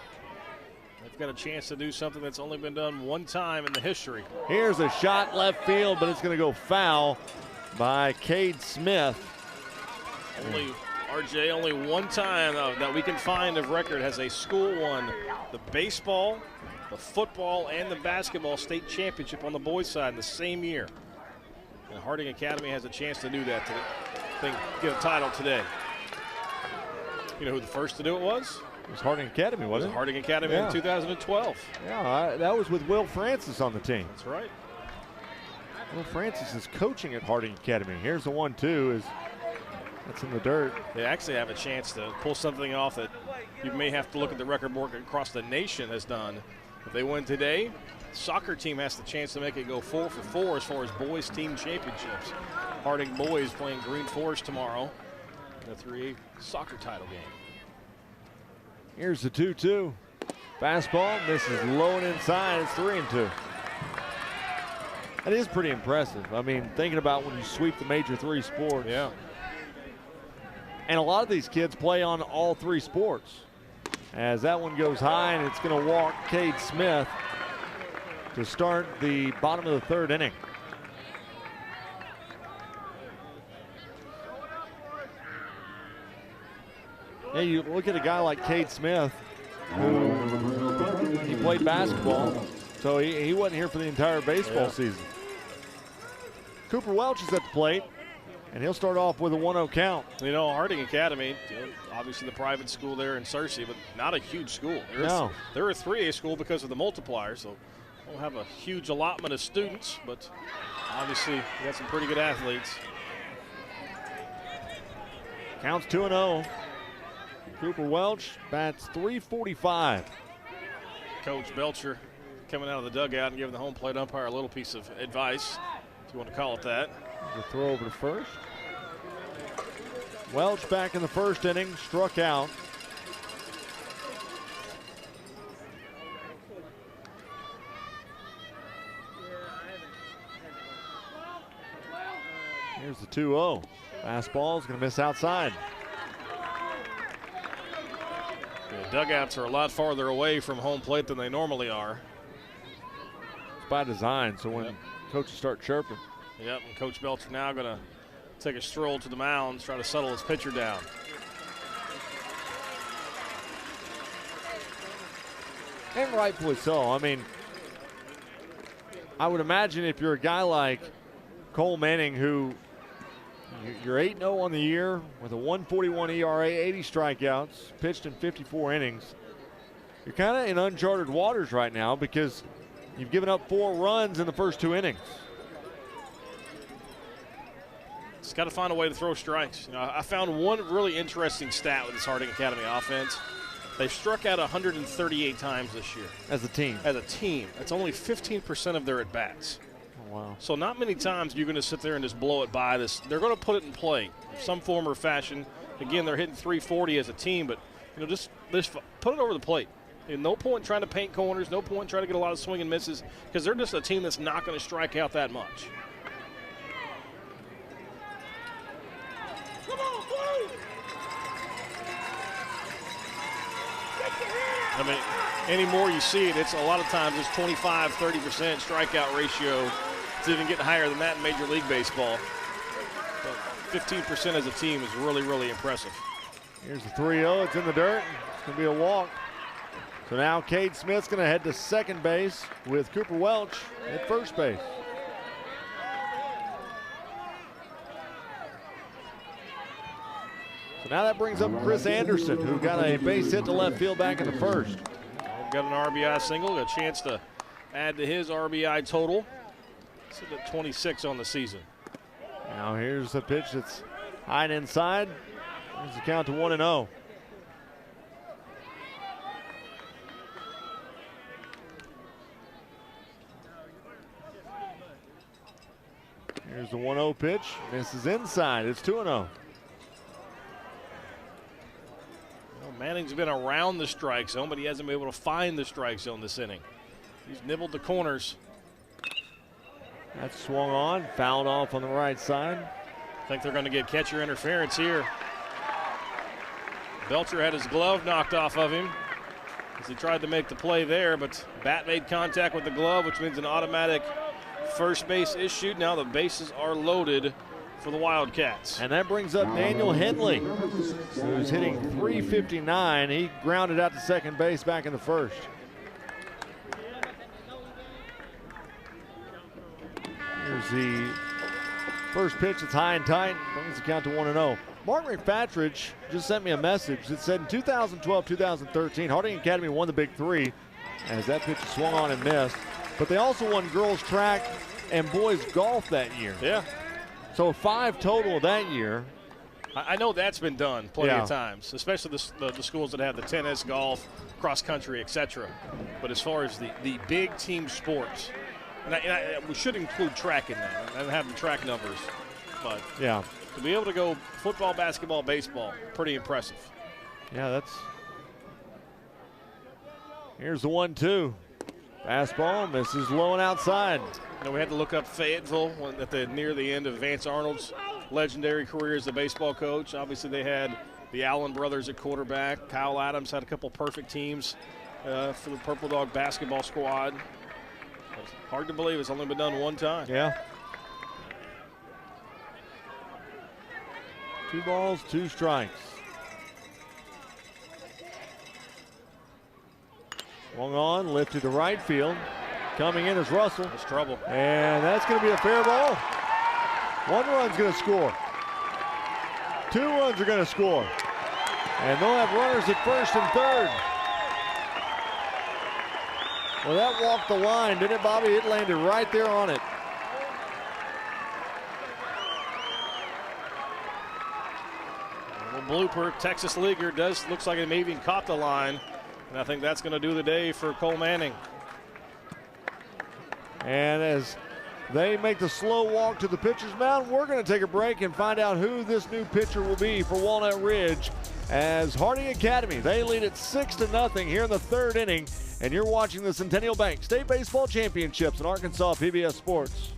got a chance to do something that's only been done one time in the history. Here's a shot left field, but it's going to go foul by Cade Smith. Only one time that we can find of record has a school won the baseball, the football, and the basketball state championship on the boys' side in the same year. And Harding Academy has a chance to do that get a title today. You know who the first to do it was? It was Harding Academy, wasn't it? Harding Academy in 2012. Yeah, that was with Will Francis on the team. That's right. Will Francis is coaching at Harding Academy. Here's the 1-2. That's in the dirt. They actually have a chance to pull something off that you may have to look at the record book across the nation has done. If they win today, the soccer team has the chance to make it go 4 for 4 as far as boys team championships. Harding boys playing Green Forest tomorrow in a 3A soccer title game. Here's the 2-2. Fastball, misses low and inside. It's 3-2. That is pretty impressive. I mean, thinking about when you sweep the major 3 sports. Yeah. And a lot of these kids play on all 3 sports. As that one goes high, and it's going to walk Cade Smith to start the bottom of the 3rd inning. Yeah, you look at a guy like Cade Smith, who he played basketball, so he wasn't here for the entire baseball season. Cooper Welch is at the plate, and he'll start off with a 1-0 count. You know, Harding Academy, obviously the private school there in Searcy, but not a huge school. They're a 3A school because of the multiplier, so don't have a huge allotment of students, but obviously we got some pretty good athletes. Counts 2-0. Cooper Welch bats .345. Coach Belcher coming out of the dugout and giving the home plate umpire a little piece of advice, if you want to call it that. The throw over to first. Welch back in the 1st inning, struck out. Here's the 2-0. Fastball is going to miss outside. The dugouts are a lot farther away from home plate than they normally are. It's by design, so when coaches start chirping. Yep, and Coach Belcher now going to take a stroll to the mound, try to settle his pitcher down. And rightfully so. I mean, I would imagine if you're a guy like Cole Manning, who you're 8-0 on the year with a 1.41 ERA, 80 strikeouts, pitched in 54 innings, you're kind of in uncharted waters right now because you've given up 4 runs in the first 2 innings. It's got to find a way to throw strikes. You know, I found one really interesting stat with this Harding Academy offense. They've struck out 138 times this year. As a team? As a team. That's only 15% of their at-bats. Oh, wow. So not many times you're going to sit there and just blow it by. They're going to put it in play in some form or fashion. Again, they're hitting 340 as a team, but just put it over the plate. And no point trying to paint corners, no point trying to get a lot of swing and misses, because they're just a team that's not going to strike out that much. I mean, anymore you see it, it's a lot of times it's 25, 30% strikeout ratio. It's even getting higher than that in Major League Baseball. But 15% as a team is really, really impressive. Here's the 3-0. It's in the dirt. It's going to be a walk. So now Cade Smith's going to head to second base with Cooper Welch at first base. So now that brings up Chris Anderson, who got a base hit to left field back in the first. Got an RBI single, a chance to add to his RBI total. It's at 26 on the season. Now here's a pitch that's high and inside. Here's the count to 1-0. Here's the 1-0 pitch. Misses inside. It's 2-0. Manning's been around the strike zone, but he hasn't been able to find the strike zone this inning. He's nibbled the corners. That's swung on, fouled off on the right side. I think they're going to get catcher interference here. Belcher had his glove knocked off of him. as he tried to make the play there, but bat made contact with the glove, which means an automatic first base issue. Now the bases are loaded for the Wildcats. And that brings up Daniel Henley, who's hitting .359. He grounded out to second base back in the first. Here's the first pitch. It's high and tight. Brings the count to 1-0. Mark McFatridge just sent me a message that said in 2012-2013, Harding Academy won the Big Three as that pitch swung on and missed. But they also won girls track and boys golf that year. Yeah. So 5 total that year. I know that's been done plenty of times, especially the schools that have the tennis, golf, cross country, etc. But as far as the big team sports, and we should include track in that. I don't have the track numbers, but yeah, to be able to go football, basketball, baseball, pretty impressive. Yeah, that's. Here's the 1-2. Fastball misses low and outside. You know, we had to look up Fayetteville near the end of Vance Arnold's legendary career as a baseball coach. Obviously, they had the Allen brothers at quarterback. Kyle Adams had a couple perfect teams for the Purple Dog basketball squad. It's hard to believe it's only been done one time. Yeah. 2 balls, 2 strikes. Swung on, lifted to right field. Coming in is Russell. That's trouble. And that's going to be a fair ball. 1 run's going to score. 2 runs are going to score. And they'll have runners at first and third. Well, that walked the line, didn't it, Bobby? It landed right there on it. A little blooper. Texas Leaguer looks like it may even caught the line. And I think that's going to do the day for Cole Manning. And as they make the slow walk to the pitcher's mound, we're going to take a break and find out who this new pitcher will be for Walnut Ridge. As Harding Academy, they lead it 6-0 here in the 3rd inning. And you're watching the Centennial Bank State Baseball Championships in Arkansas PBS Sports.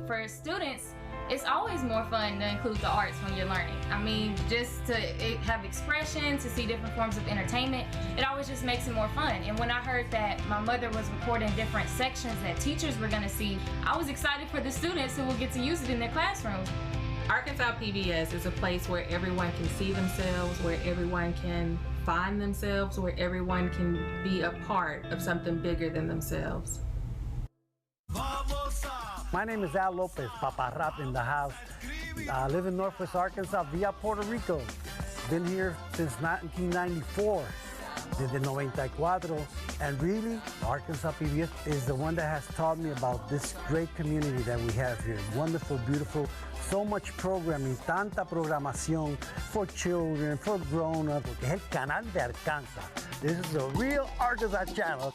For students, it's always more fun to include the arts when you're learning. I mean, just to have expression, to see different forms of entertainment, it always just makes it more fun. And when I heard that my mother was recording different sections that teachers were going to see, I was excited for the students who will get to use it in their classroom. Arkansas PBS is a place where everyone can see themselves, where everyone can find themselves, where everyone can be a part of something bigger than themselves. My name is Al Lopez, Papa Rap in the house. I live in Northwest Arkansas via Puerto Rico. Been here since 1994. Desde 94. And really, Arkansas PBS is the one that has taught me about this great community that we have here. Wonderful, beautiful, so much programming, tanta programación for children, for grown-ups. Porque es el canal de Arkansas. This is the real Arkansas channel.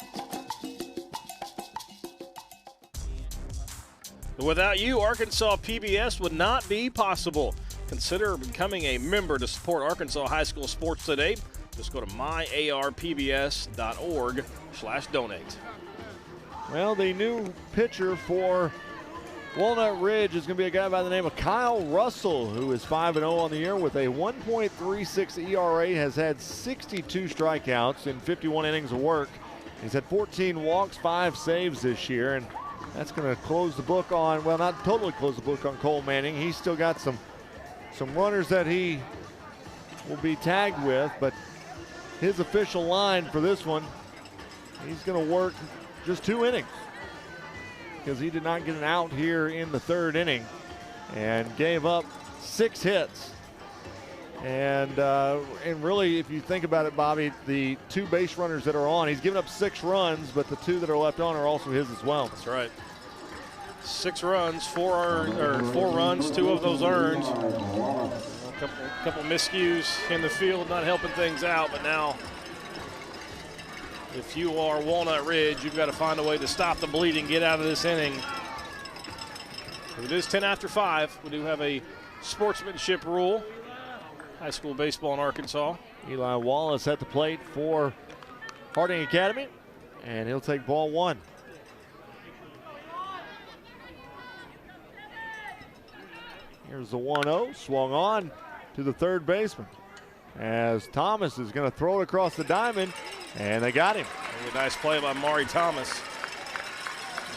Without you, Arkansas PBS would not be possible. Consider becoming a member to support Arkansas high school sports today. Just go to myarpbs.org/donate. Well, the new pitcher for Walnut Ridge is going to be a guy by the name of Kyle Russell, who is 5-0 on the year with a 1.36 ERA, has had 62 strikeouts in 51 innings of work. He's had 14 walks, 5 saves this year, and that's going to close the book on, well, not totally close the book on Cole Manning. He's still got some runners that he will be tagged with, but his official line for this one, he's going to work just 2 innings because he did not get an out here in the 3rd inning and gave up 6 hits. And really, if you think about it, Bobby, the 2 base runners that are on, he's given up 6 runs, but the 2 that are left on are also his as well. That's right. 6 runs, 4 runs, 2 of those earned. A couple miscues in the field, not helping things out, but now if you are Walnut Ridge, you've got to find a way to stop the bleeding, get out of this inning. It is 10 after 5. We do have a sportsmanship rule. High school baseball in Arkansas. Eli Wallace at the plate for Harding Academy, and he'll take ball 1. Here's the 1-0, swung on to the 3rd baseman. as Thomas is going to throw it across the diamond, and they got him. A nice play by Maury Thomas.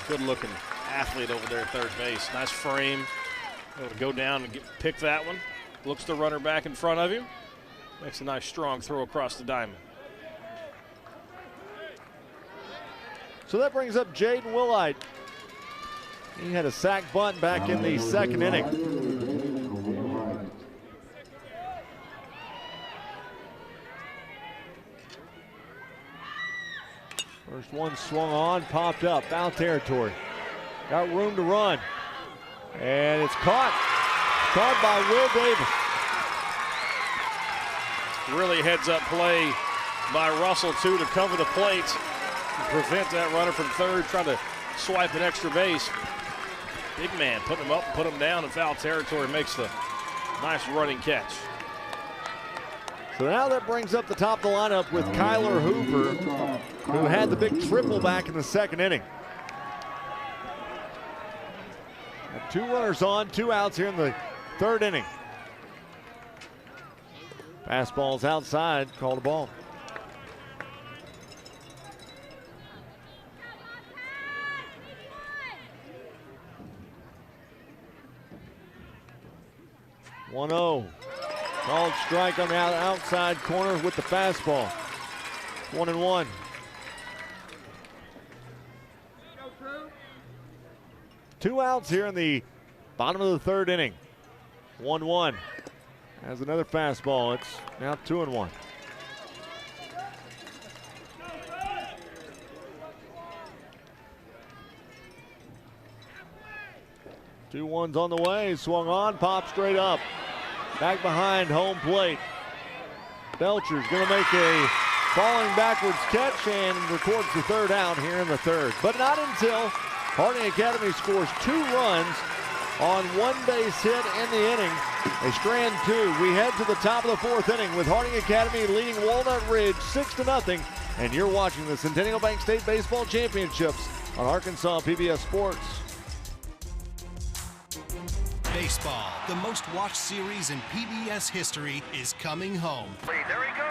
Good-looking athlete over there at third base. Nice frame. Able to go down and pick that one. Looks the runner back in front of you. Makes a nice strong throw across the diamond. So that brings up Jaden Willite. He had a sack bunt back in the second inning. First one swung on, popped up, foul territory. Got room to run. And it's caught. Caught by Will Davis. Really heads-up play by Russell, too, to cover the plate. Prevent that runner from third, trying to swipe an extra base. Big man, put him up, put him down in foul territory, makes the nice running catch. So now that brings up the top of the lineup with Kyler Hoover, who had the big triple back in the second inning. 2 runners on, 2 outs here in the third inning. Fastball's outside, called a ball. One-0. Called strike on the outside corner with the fastball. 1-1. Two outs here in the bottom of the third inning. 1-1. Has another fastball. It's now 2-1. Two ones on the way. Swung on, popped straight up. Back behind home plate. Belcher's going to make a falling backwards catch and records the third out here in the third. But not until Harding Academy scores 2 runs on 1 base hit in the inning. They strand 2. We head to the top of the fourth inning with Harding Academy leading Walnut Ridge 6-0. And you're watching the Centennial Bank State Baseball Championships on Arkansas PBS Sports. Baseball, the most watched series in PBS history, is coming home. There he goes.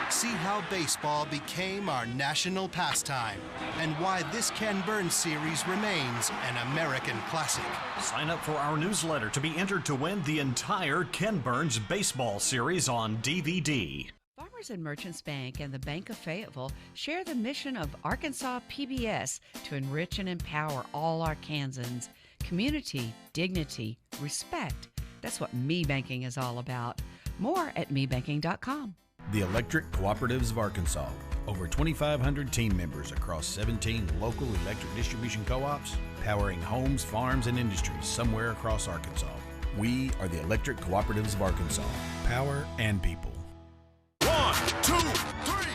See how baseball became our national pastime and why this Ken Burns series remains an American classic. Sign up for our newsletter to be entered to win the entire Ken Burns baseball series on DVD. Farmers and Merchants Bank and the Bank of Fayetteville share the mission of Arkansas PBS to enrich and empower all Arkansans. Community, dignity, respect. That's what Me Banking is all about. More at mebanking.com. The Electric Cooperatives of Arkansas. Over 2,500 team members across 17 local electric distribution co-ops, powering homes, farms, and industries somewhere across Arkansas. We are the Electric Cooperatives of Arkansas. Power and people. 1, 2, 3.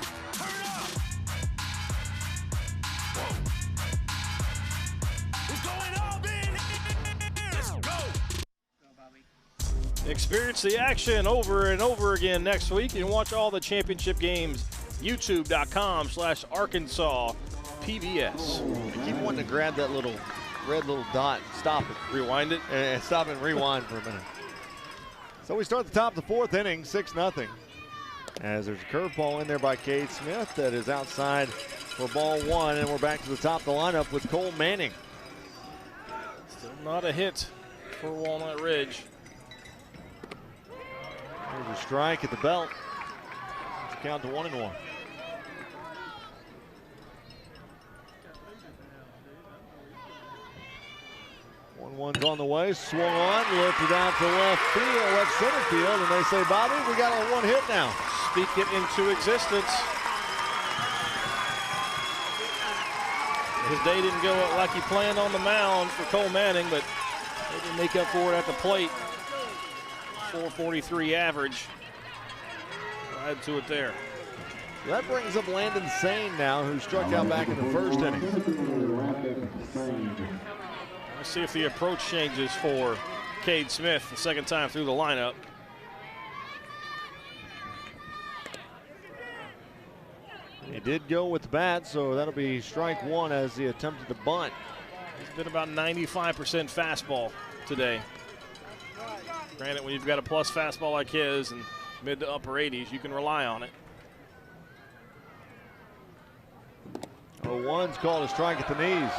Experience the action over and over again next week and watch all the championship games. YouTube.com/Arkansas PBS. I keep wanting to grab that little red little dot and stop it. Rewind it? And stop it and rewind for a minute. So we start the top of the fourth inning, 6-0. As there's a curveball in there by Cade Smith that is outside for ball 1, and we're back to the top of the lineup with Cole Manning. Still not a hit for Walnut Ridge. There's a strike at the belt. Let's count to 1-1. One's on the way, swung on, lifted out to left center field, and they say, Bobby, we got a 1 hit now. Speak it into existence. His day didn't go like he planned on the mound for Cole Manning, but they didn't make up for it at the plate. 443 average. Add to it there. That brings up Landon Sane now, who struck out back in the first inning. Let's see if the approach changes for Cade Smith the second time through the lineup. He did go with the bat, so that'll be strike 1 as he attempted to bunt. He's been about 95% fastball today. Granted, when you've got a plus fastball like his and mid to upper 80s. You can rely on it. 0-1's called a strike at the knees.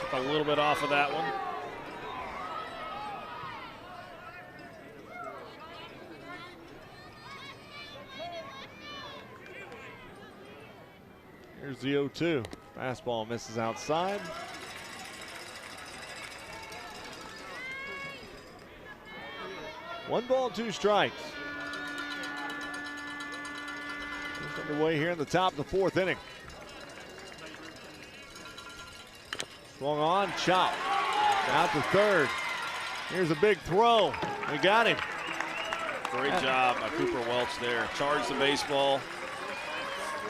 Took a little bit off of that one. Here's the 0-2. Fastball misses outside. One ball, two strikes. Just underway here in the top of the fourth inning. Swung on, chop. Out to third. Here's a big throw. We got him. Great job by Cooper Welch there. Charged the baseball.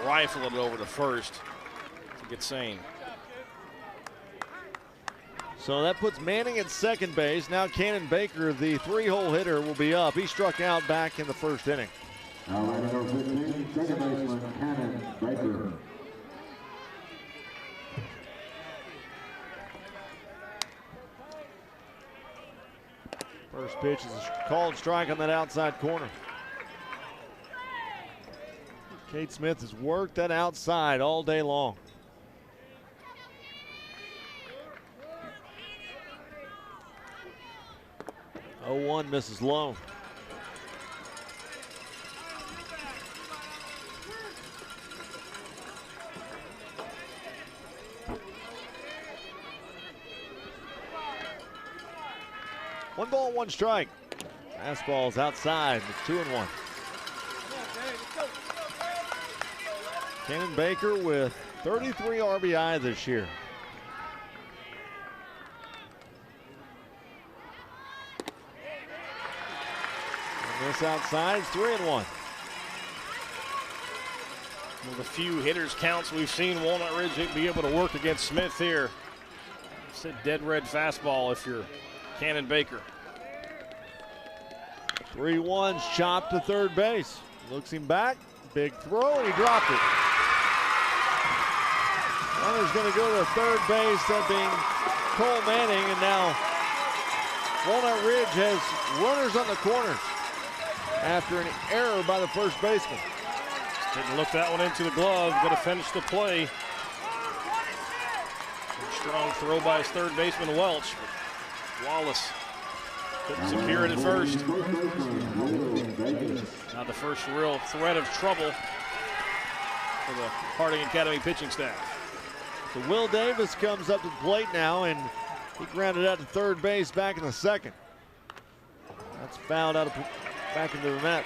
Rifled it over to first to get sane. So that puts Manning at second base. Now Cannon Baker, the three-hole hitter, will be up. He struck out back in the first inning. Now, number 15, second baseman Cannon Baker. First pitch is a called strike on that outside corner. Cade Smith has worked that outside all day long. Oh, 0-1 misses low. One ball, one strike. Fastball's outside. It's 2-1. Cannon Baker with 33 RBI this year. And this outside is 3-1. One of the few hitters counts we've seen Walnut Ridge be able to work against Smith here. It's a dead red fastball if you're Cannon Baker. 3-1's chopped to third base. Looks him back. Big throw, and he dropped it. Runner's going to go to third base, that being Cole Manning, and now Walnut Ridge has runners on the corners after an error by the first baseman. Didn't look that one into the glove. Going to finish the play. Strong throw by his third baseman Welch. But Wallace couldn't secure it at first. Now the first real threat of trouble for the Harding Academy pitching staff. So Will Davis comes up to the plate now, and he grounded out to third base back in the second. That's fouled out back into the net.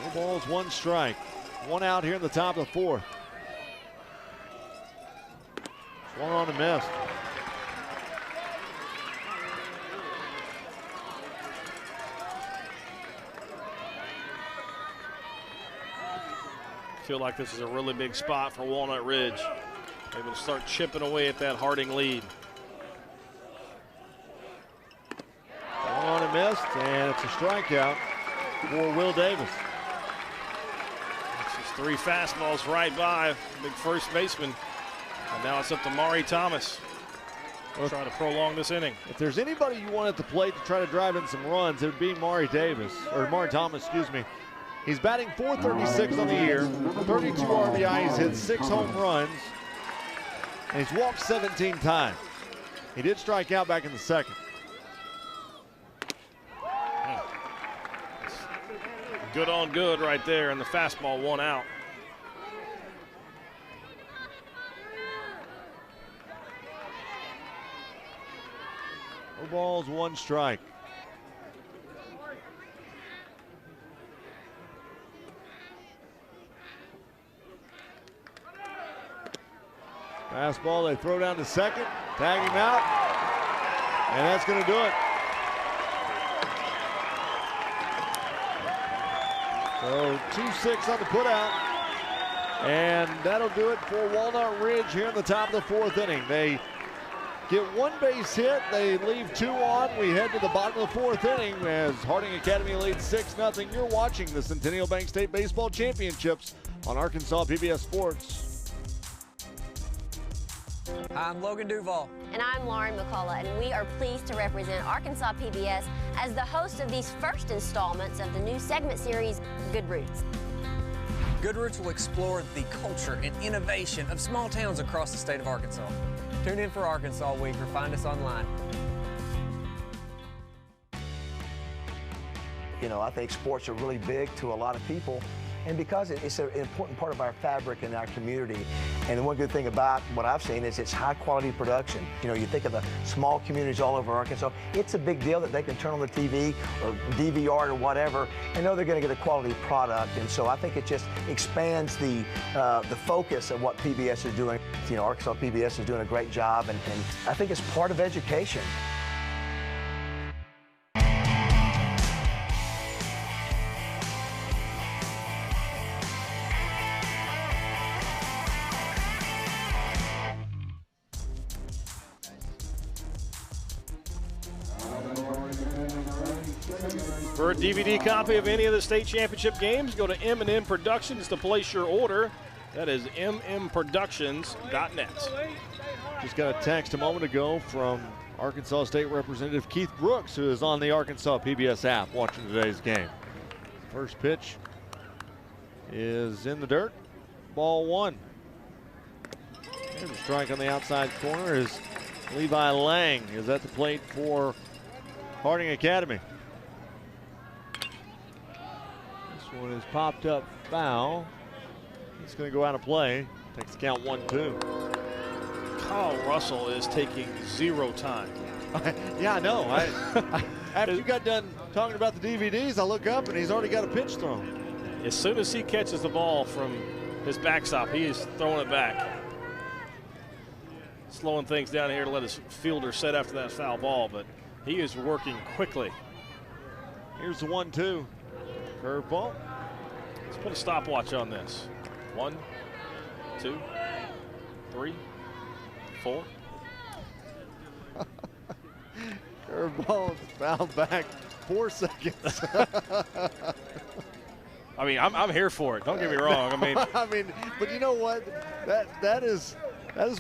No balls, one strike. One out here in the top of the fourth. Swung on and missed. Feel like this is a really big spot for Walnut Ridge. Able to start chipping away at that Harding lead. Swung on and missed, and it's a strikeout for Will Davis. It's just three fastballs right by big first baseman. And now it's up to Maury Thomas. We'll try to prolong this inning. If there's anybody you want at the plate to try to drive in some runs, it would be Maury Thomas. Excuse me. He's batting .436 on the year, 32 RBIs, hit 6 home runs, and he's walked 17 times. He did strike out back in the second. Good on good right there, and the fastball one out. No balls, one strike. Fastball, they throw down to second, tag him out, and that's going to do it. So 2-6 on the putout, and that'll do it for Walnut Ridge here in the top of the fourth inning. They get one base hit. They leave 2 on. We head to the bottom of the 4th inning as Harding Academy leads 6-0. You're watching the Centennial Bank State Baseball Championships on Arkansas PBS Sports. I'm Logan Duval. And I'm Lauren McCullough, and we are pleased to represent Arkansas PBS as the host of these first installments of the new segment series, Good Roots. Good Roots will explore the culture and innovation of small towns across the state of Arkansas. Tune in for Arkansas Week or find us online. You know, I think sports are really big to a lot of people, and because it's an important part of our fabric in our community. And the one good thing about what I've seen is it's high quality production. You know, you think of the small communities all over Arkansas, it's a big deal that they can turn on the TV or DVR or whatever and know they're going to get a quality product. And so I think it just expands the focus of what PBS is doing. You know, Arkansas PBS is doing a great job, and I think it's part of education. For a DVD copy of any of the state championship games, go to M&M Productions to place your order. That is mmproductions.net. Just got a text a moment ago from Arkansas State Representative Keith Brooks, who is on the Arkansas PBS app watching today's game. First pitch is in the dirt. Ball 1. Here's a strike on the outside corner is Levi Lang is at the plate for Harding Academy. This one is popped up foul. It's going to go out of play. Takes the count 1-2. Kyle Russell is taking 0 time. Yeah, I know. After you got done talking about the DVDs, I look up and he's already got a pitch thrown. As soon as he catches the ball from his backstop, he is throwing it back. Slowing things down here to let his fielder set after that foul ball, but he is working quickly. Here's the 1-2. Curveball. Let's put a stopwatch on this. 1, 2, 3, 4. Curveball fouled back 4 seconds. I mean, I'm here for it. Don't get me wrong. I mean, but you know what? That is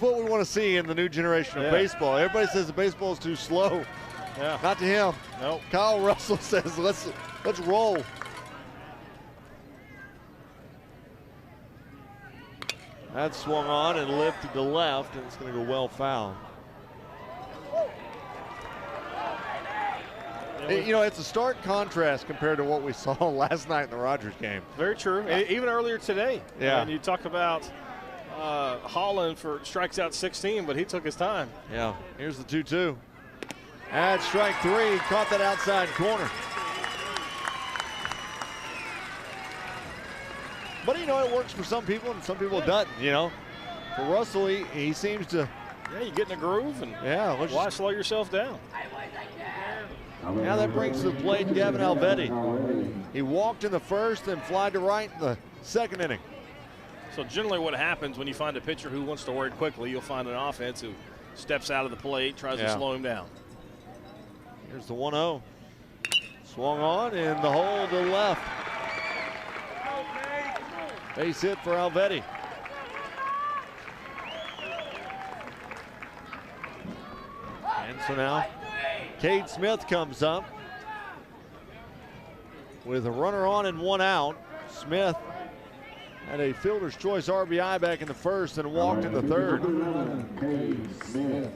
what we want to see in the new generation of baseball. Everybody says the baseball is too slow. Yeah. Not to him. Nope. Kyle Russell says let's roll. That swung on and lifted to left, and it's going to go well foul. You know, it's a stark contrast compared to what we saw last night in the Rogers game. Very true. Even earlier today. Yeah. And you talk about Holland for strikes out 16, but he took his time. Yeah. Here's the 2-2. At strike 3, caught that outside corner. But, you know, it works for some people and some people it doesn't, you know. For Russell, he seems to. Yeah, you get in a groove and why slow yourself down? Now that brings to the plate Gavin Alvetti. He walked in the first and flied to right in the second inning. So generally what happens when you find a pitcher who wants to work quickly, you'll find an offense who steps out of the plate, tries to slow him down. Here's the 1-0. Swung on in the hole to left. Base hit for Alvetti. And so now Cade Smith comes up with a runner on and 1 out. Smith had a fielder's choice RBI back in the first and walked in the third. Cade Smith.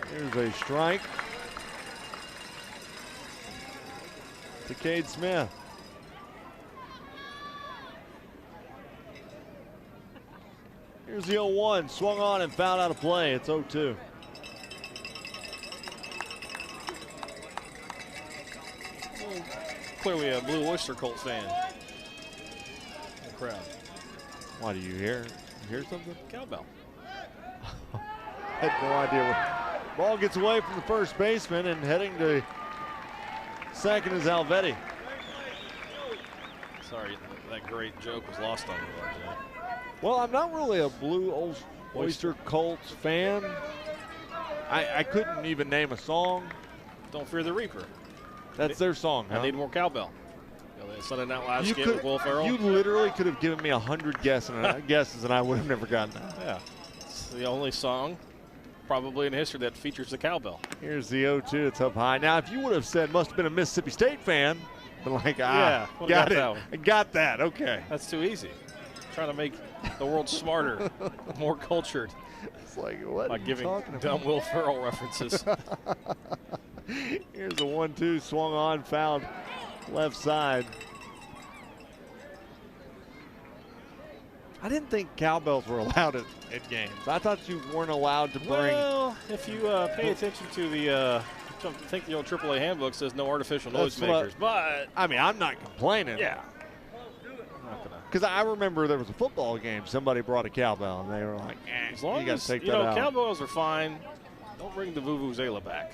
Here's a strike to Cade Smith. Here's the 0-1, swung on and fouled out of play. It's 0-2. Clearly a Blue Oyster Cult fan. The crowd. Why do you hear something? Cowbell. Had no idea what. Ball gets away from the first baseman and heading to second is Alvetti. Sorry, that great joke was lost on me, RJ. Well, I'm not really a Blue Oyster Cults fan. I couldn't even name a song. Don't Fear the Reaper. That's their song, huh? I Need More Cowbell. You know, the Sunday Night Live skit with Will Ferrell. You literally could have given me 100 guesses, and I would have never gotten that. Yeah. It's the only song probably in history that features the cowbell. Here's the 0-2. It's up high. Now, if you would have said must have been a Mississippi State fan, but like, got it. I got that. Okay. That's too easy. Trying to make the world smarter, more cultured. It's like, what by giving dumb Will Ferrell references. Here's a 1-2, swung on, fouled left side. I didn't think cowbells were allowed at games. I thought you weren't allowed to bring. Well, if you pay attention to the, I think the old AAA handbook says no artificial noisemakers. But I mean, I'm not complaining. Yeah. Because I remember there was a football game. Somebody brought a cowbell, and they were like, as long you got as to take you that know, out. cowbells are fine. Don't bring the Vuvuzela back.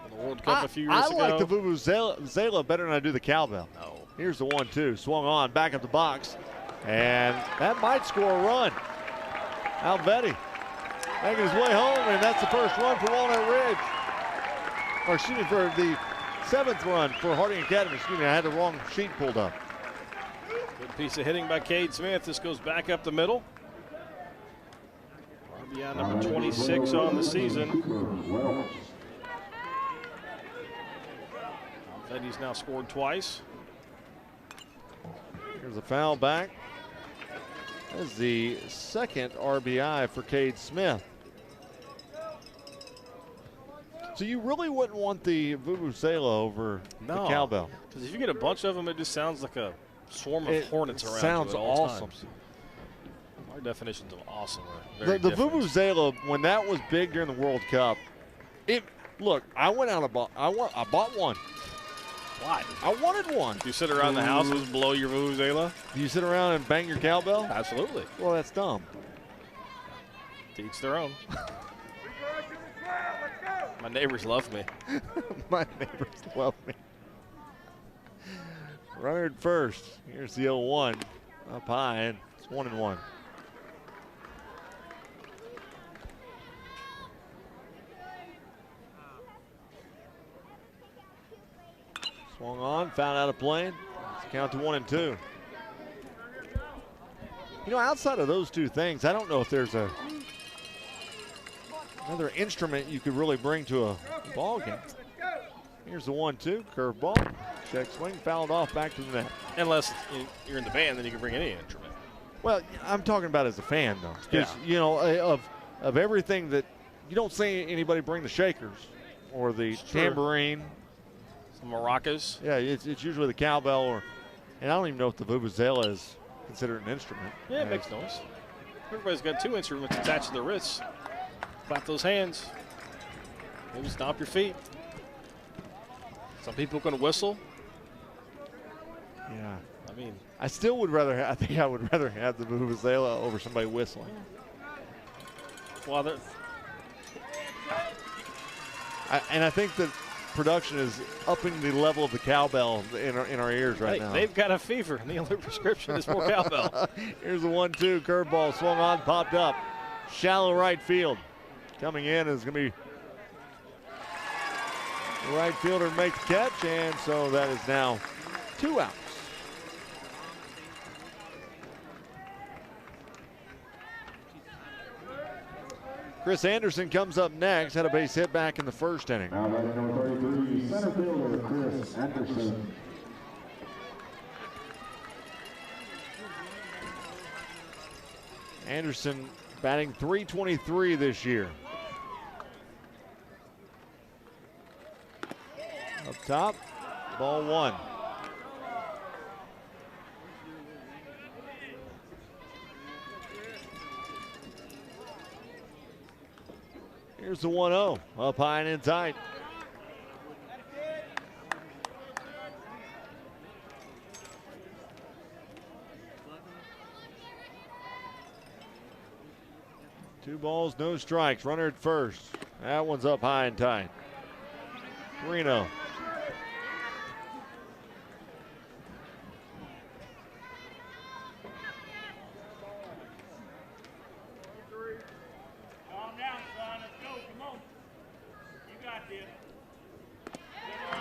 In the World Cup a few years ago. I like the Vuvuzela better than I do the cowbell. No. Here's the 1-2, swung on, back up the box, and that might score a run. Alvetti making his way home, and that's the first run for Walnut Ridge. Or excuse me, for the 7th run for Harding Academy. Excuse me, I had the wrong sheet pulled up. Good piece of hitting by Cade Smith. This goes back up the middle. RBI number 26 on the season. Alvetti's now scored twice. Here's a foul back. That is the 2nd RBI for Cade Smith. So you really wouldn't want the Vuvuzela over the cowbell. Because if you get a bunch of them, it just sounds like a swarm of hornets around sounds you at all awesome. times. Our definitions of awesome are The very different. Vuvuzela, when that was big during the World Cup, look, I went out and I bought one. Why? I wanted one. Do you sit around the house and blow your Vuvuzela? Do you sit around and bang your cowbell? Absolutely. Well, that's dumb. To each their own. My neighbors love me. My neighbors love me. Runner at first. Here's the 0-1. Up high, and it's 1-1. Swung on, found out of play. Let's count to 1-2. You know, outside of those two things, I don't know if there's another instrument you could really bring to a ball game. Here's the 1-2, curveball. Check swing, fouled off, back to the net. Unless you're in the band, then you can bring any instrument. Well, I'm talking about as a fan, though. Because, you know, of everything that you don't see anybody bring the shakers or the tambourine. Some maracas. Yeah, it's usually the cowbell, and I don't even know if the Vuvuzela is considered an instrument. Yeah, it makes noise. Everybody's got 2 instruments attached to their wrists. Clap those hands. Maybe stomp your feet. Some people can whistle. Yeah. I mean, I still would rather. I think I would rather have the Vuvuzela over somebody whistling. Well, and I think that production is upping the level of the cowbell in our ears right now. They've got a fever, and the only prescription is more cowbell. Here's the 1-2, curveball swung on, popped up, shallow right field. Coming in is going to be the right fielder make the catch, and so that is now 2 outs. Chris Anderson comes up next. Had a base hit back in the first inning. Now batting number 33, center fielder Chris Anderson. Anderson batting .323 this year. Up top, ball 1. Here's the 1-0, up high and in tight. Two balls, no strikes. Runner at first. That one's up high and tight. 3-0.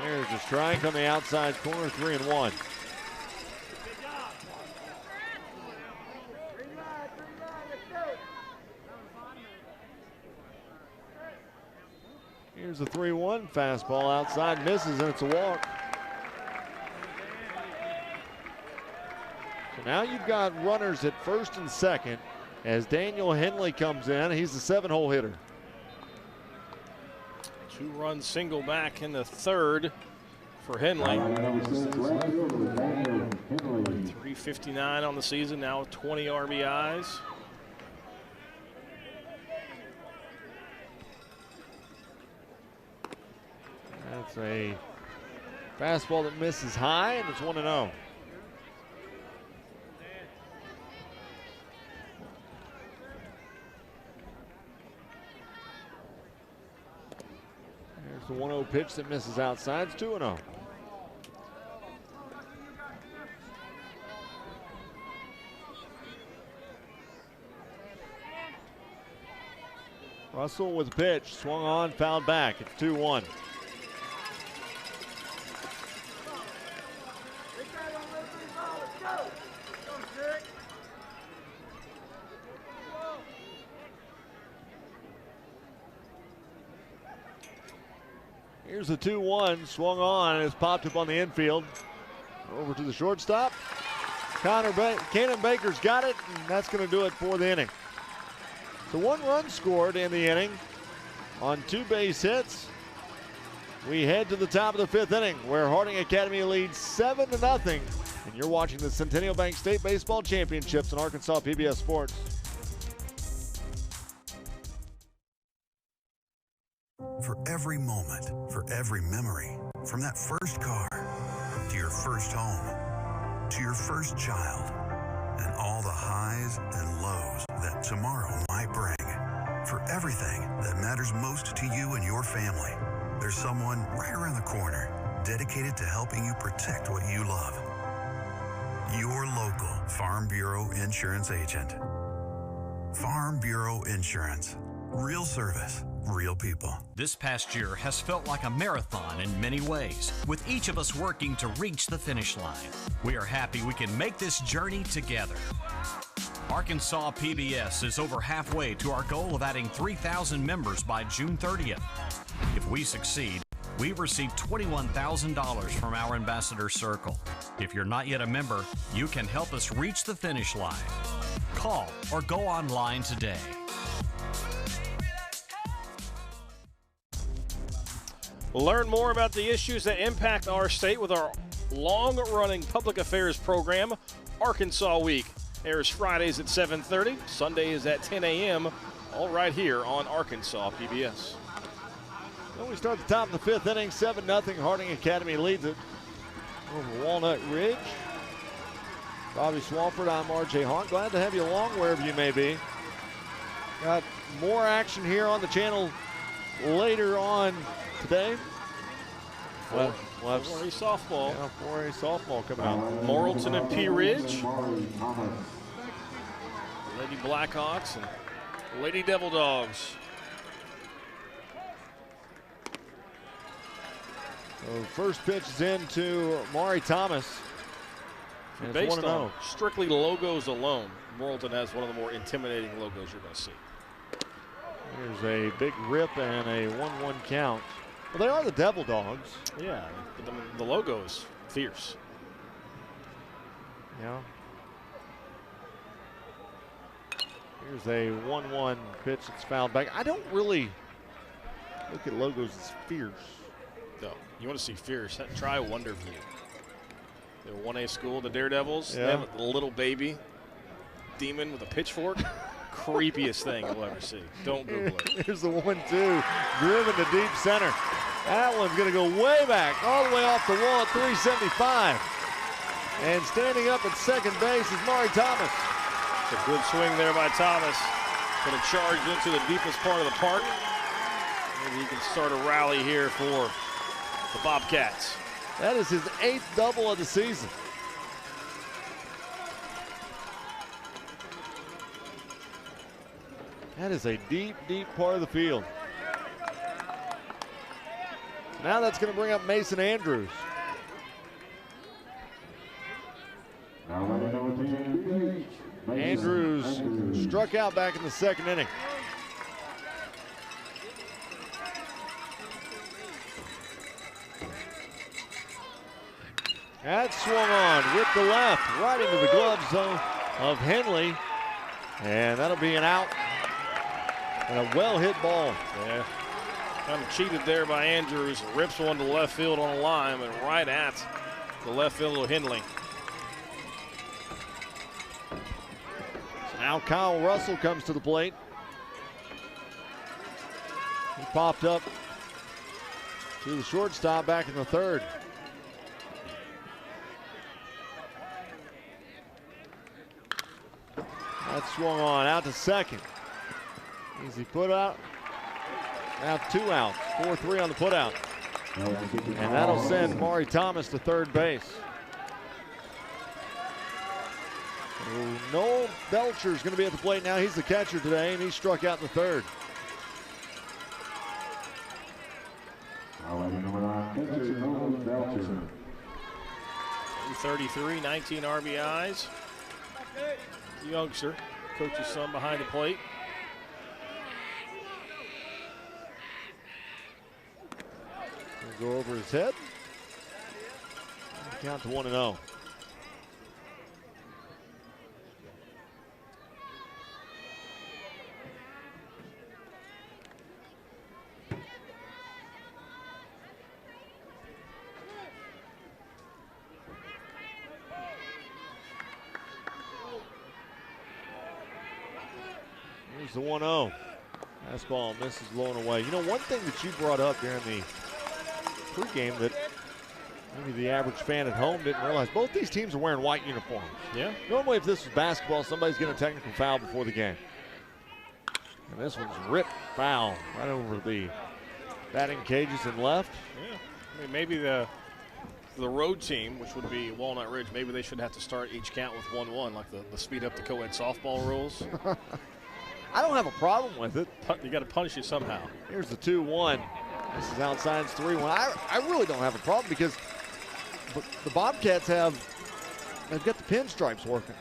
There's a strike on the outside corner, 3-1. Here's a 3-1 fastball outside, misses, and it's a walk. So now you've got runners at first and second as Daniel Henley comes in. He's the 7-hole hitter. 2-run single back in the third for Henley. 359 on the season, now 20 RBIs. That's a fastball that misses high, and it's 1-0. There's the 1-0 pitch that misses outside. It's 2-0. Russell with the pitch, swung on, fouled back. It's 2-1. Here's the 2-1, swung on, and it's popped up on the infield. Over to the shortstop. Cannon Baker's got it, and that's going to do it for the inning. So 1 run scored in the inning on 2 base hits. We head to the top of the 5th inning, where Harding Academy leads 7-0. And you're watching the Centennial Bank State Baseball Championships on Arkansas PBS Sports. For every moment, for every memory, from that first car to your first home, to your first child, and all the highs and lows that tomorrow might bring. For everything that matters most to you and your family, there's someone right around the corner dedicated to helping you protect what you love. Your local Farm Bureau Insurance agent. Farm Bureau Insurance. Real service. Real people. This past year has felt like a marathon in many ways, with each of us working to reach the finish line. We are happy we can make this journey together. Arkansas PBS is over halfway to our goal of adding 3,000 members by June 30th. If we succeed, we receive $21,000 from our Ambassador Circle. If you're not yet a member, you can help us reach the finish line. Call or go online today. Learn more about the issues that impact our state with our long-running public affairs program, Arkansas Week. Airs Fridays at 7:30, Sundays at 10 a.m., all right here on Arkansas PBS. Well, we start the top of the 5th inning, 7-0. Harding Academy leads it over Walnut Ridge. Bobby Swafford, I'm RJ Hahn. Glad to have you along wherever you may be. Got more action here on the channel later on today. We'll have 4A softball. Yeah, 4A softball coming out. Morrilton and P. Ridge. Lady Blackhawks and Lady Devil Dogs. So first pitch is into Maury Thomas. And Based on strictly logos alone, Morrilton has one of the more intimidating logos you're going to see. There's a big rip and a 1-1 count. Well, they are the Devil Dogs. Yeah, but the logo is fierce. Yeah. Here's a 1-1 pitch that's fouled back. I don't really look at logos as fierce. No, you want to see fierce, try Wonderview. They're 1A school, the Daredevils. Yeah. They have a little baby demon with a pitchfork. Creepiest thing you'll ever see. Don't Google it. Here's the 1-2, driven to deep center. That one's going to go way back, all the way off the wall at 375. And standing up at second base is Maury Thomas. It's a good swing there by Thomas. Going to charge into the deepest part of the park. Maybe he can start a rally here for the Bobcats. That is his 8th double of the season. That is a deep, deep part of the field. Now that's going to bring up Mason Andrews. Andrews struck out back in the second inning. That swung on with the left, right into the glove zone of Henley. And that'll be an out. And a well-hit ball. Yeah. Kind of cheated there by Andrews. Rips one to left field on a line and right at the left field of Henley. So now Kyle Russell comes to the plate. He popped up to the shortstop back in the third. That swung on out to second. Easy put out. Now 2 outs, 4-3 on the put out. And that'll send Maury Thomas to third base. So Noel Belcher's going to be at the plate now. He's the catcher today, and he struck out in the third. Belcher. 33, 19 RBIs. Youngster, coach's son behind the plate. Go over his head. Count to 1-0. Here's the 1-0. Fastball misses, blown away. You know, one thing that you brought up during the pregame that maybe the average fan at home didn't realize, both these teams are wearing white uniforms. Yeah. Normally if this was basketball, somebody's getting a technical foul before the game. And this one's ripped foul right over the batting cages and left. Yeah. I mean, maybe the road team, which would be Walnut Ridge, maybe they should have to start each count with 1-1, like the speed up the co-ed softball rules. I don't have a problem with it. You got to punish it somehow. Here's the 2-1. This is outside, it's 3-1. I really don't have a problem because the Bobcats they've got the pinstripes working.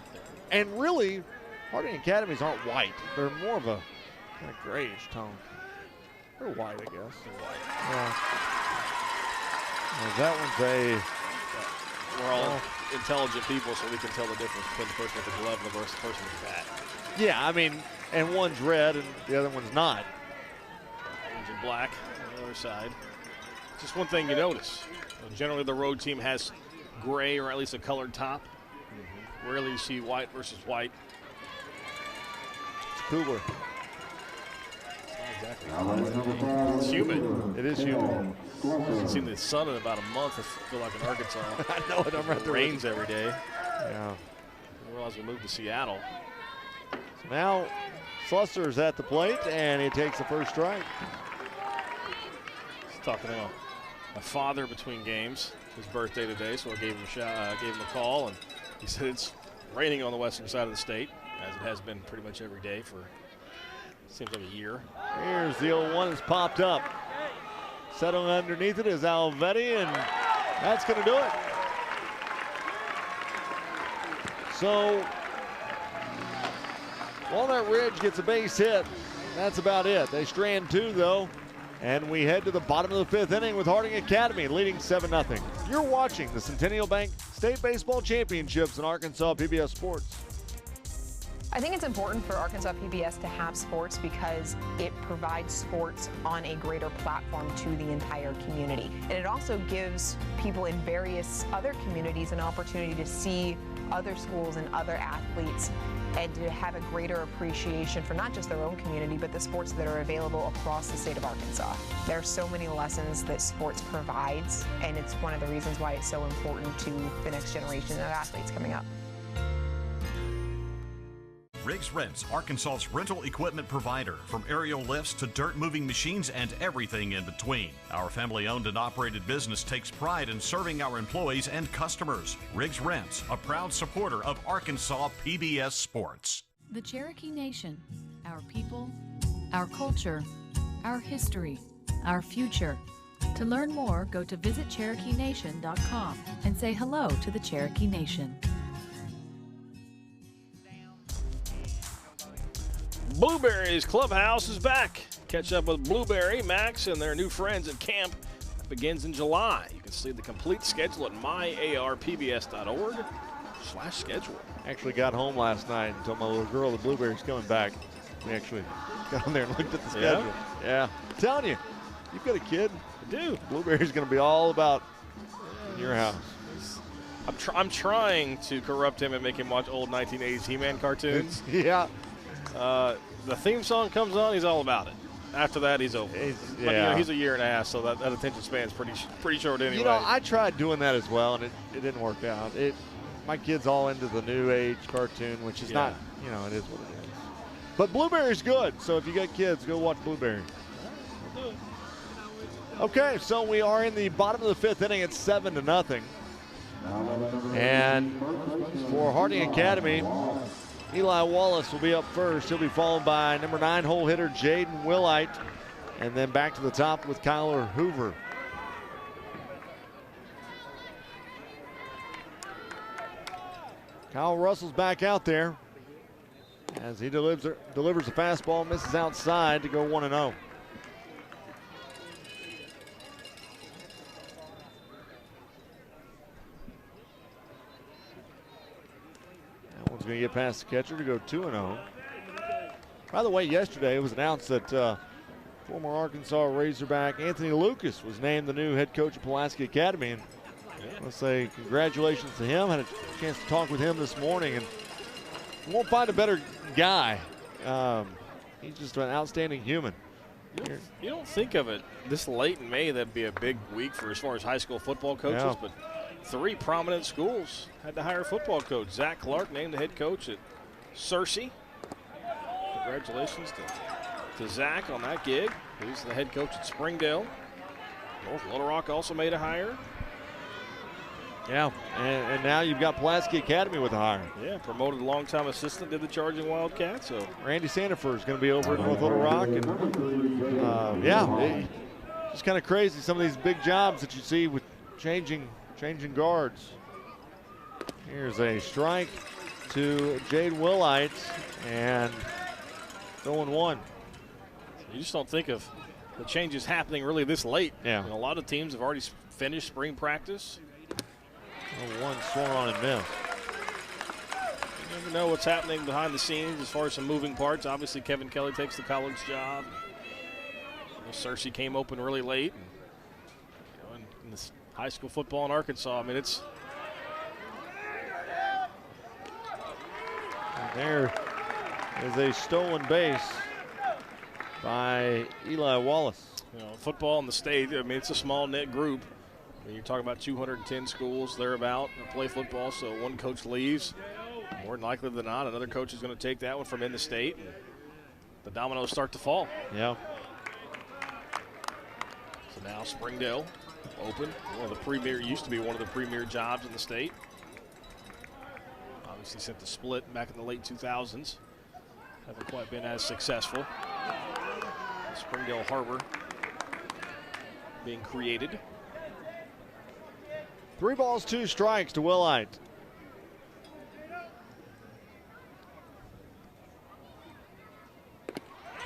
And really, Harding Academies aren't white. They're more of a kind of grayish tone. They're white, I guess. They're white. Yeah. That one's we're all intelligent people, so we can tell the difference between the person with the glove and the person with the bat. Yeah, I mean, and one's red and the other one's not. Orange and black on the other side. Just one thing you notice. Generally, the road team has gray or at least a colored top. Rarely you see white versus white. It's cooler. Exactly. It's humid. It is humid. I haven't seen the sun in about a month, I feel like, in Arkansas. I know it. It rains every day. Yeah. I realize we moved to Seattle. So now Slusser's at the plate, and he takes the first strike. He's talking to my father between games. His birthday today, so I gave him a call, and he said it's raining on the western side of the state, as it has been pretty much every day for seems like a year. Here's the 0-1 that's popped up. Settling underneath it is Alvetti, and that's going to do it. So Walnut Ridge gets a base hit. That's about it. They strand 2, though, and we head to the bottom of the 5th inning with Harding Academy leading 7-0. You're watching the Centennial Bank State Baseball Championships in Arkansas PBS Sports. I think it's important for Arkansas PBS to have sports because it provides sports on a greater platform to the entire community. And it also gives people in various other communities an opportunity to see other schools and other athletes and to have a greater appreciation for not just their own community, but the sports that are available across the state of Arkansas. There are so many lessons that sports provides, and it's one of the reasons why it's so important to the next generation of athletes coming up. Riggs Rents, Arkansas's rental equipment provider, from aerial lifts to dirt moving machines and everything in between. Our family owned and operated business takes pride in serving our employees and customers. Riggs Rents, a proud supporter of Arkansas PBS Sports. The Cherokee Nation, our people, our culture, our history, our future. To learn more, go to visitcherokeenation.com and say hello to the Cherokee Nation. Blueberry's Clubhouse is back. Catch up with Blueberry, Max, and their new friends at camp. That begins in July. You can see the complete schedule at myarpbs.org/schedule. Actually got home last night and told my little girl the Blueberry's coming back. We actually got on there and looked at the schedule. Yeah. I'm telling you, you've got a kid. I do. Blueberry's going to be all about in your house. I'm trying to corrupt him and make him watch old 1980s He-Man cartoons. Yeah. The theme song comes on, he's all about it. After that, he's over. But, he's a year and a half, so that attention span's pretty short anyway. I tried doing that as well, and it didn't work out. My kid's all into the new age cartoon, which is not, it is what it is. But Blueberry's good, so if you got kids, go watch Blueberry. Okay, so we are in the bottom of the fifth inning. It's 7-0. And for Harding Academy, Eli Wallace will be up first. He'll be followed by number 9 hole hitter Jaden Willite, and then back to the top with Kyler Hoover. Kyle Russell's back out there as he delivers a fastball, misses outside to go 1-0. That one's going to get past the catcher to go 2-0. By the way, yesterday it was announced that former Arkansas Razorback Anthony Lucas was named the new head coach of Pulaski Academy. And let's say congratulations to him. Had a chance to talk with him this morning, and you won't find a better guy. He's just an outstanding human. You don't think of it this late in May, that'd be a big week for as far as high school football coaches, but 3 prominent schools had to hire a football coach. Zach Clark named the head coach at Searcy. Congratulations to Zach on that gig. He's the head coach at Springdale. North Little Rock also made a hire. Yeah, and now you've got Pulaski Academy with a hire. Yeah, promoted longtime assistant, did the Charging Wildcats. So Randy Sandifer is going to be over at North Little Rock. And it's kind of crazy, some of these big jobs that you see with changing guards. Here's a strike to Jade Willite, and 0-1. You just don't think of the changes happening really this late. Yeah. And a lot of teams have already finished spring practice. 1 swung on and missed. You never know what's happening behind the scenes as far as some moving parts. Obviously, Kevin Kelly takes the college job. Searcy came open really late. And, in this high school football in Arkansas, I mean, it's. And there is a stolen base by Eli Wallace. Football in the state, I mean, it's a small knit group. You're talking about 210 schools thereabout that play football, so one coach leaves. More than likely than not, another coach is going to take that one from in the state. And the dominoes start to fall. Yeah. So now Springdale open. Used to be one of the premier jobs in the state. Obviously sent the split back in the late 2000s. Haven't quite been as successful. Springdale Harbor being created. 3 balls, 2 strikes to Willite.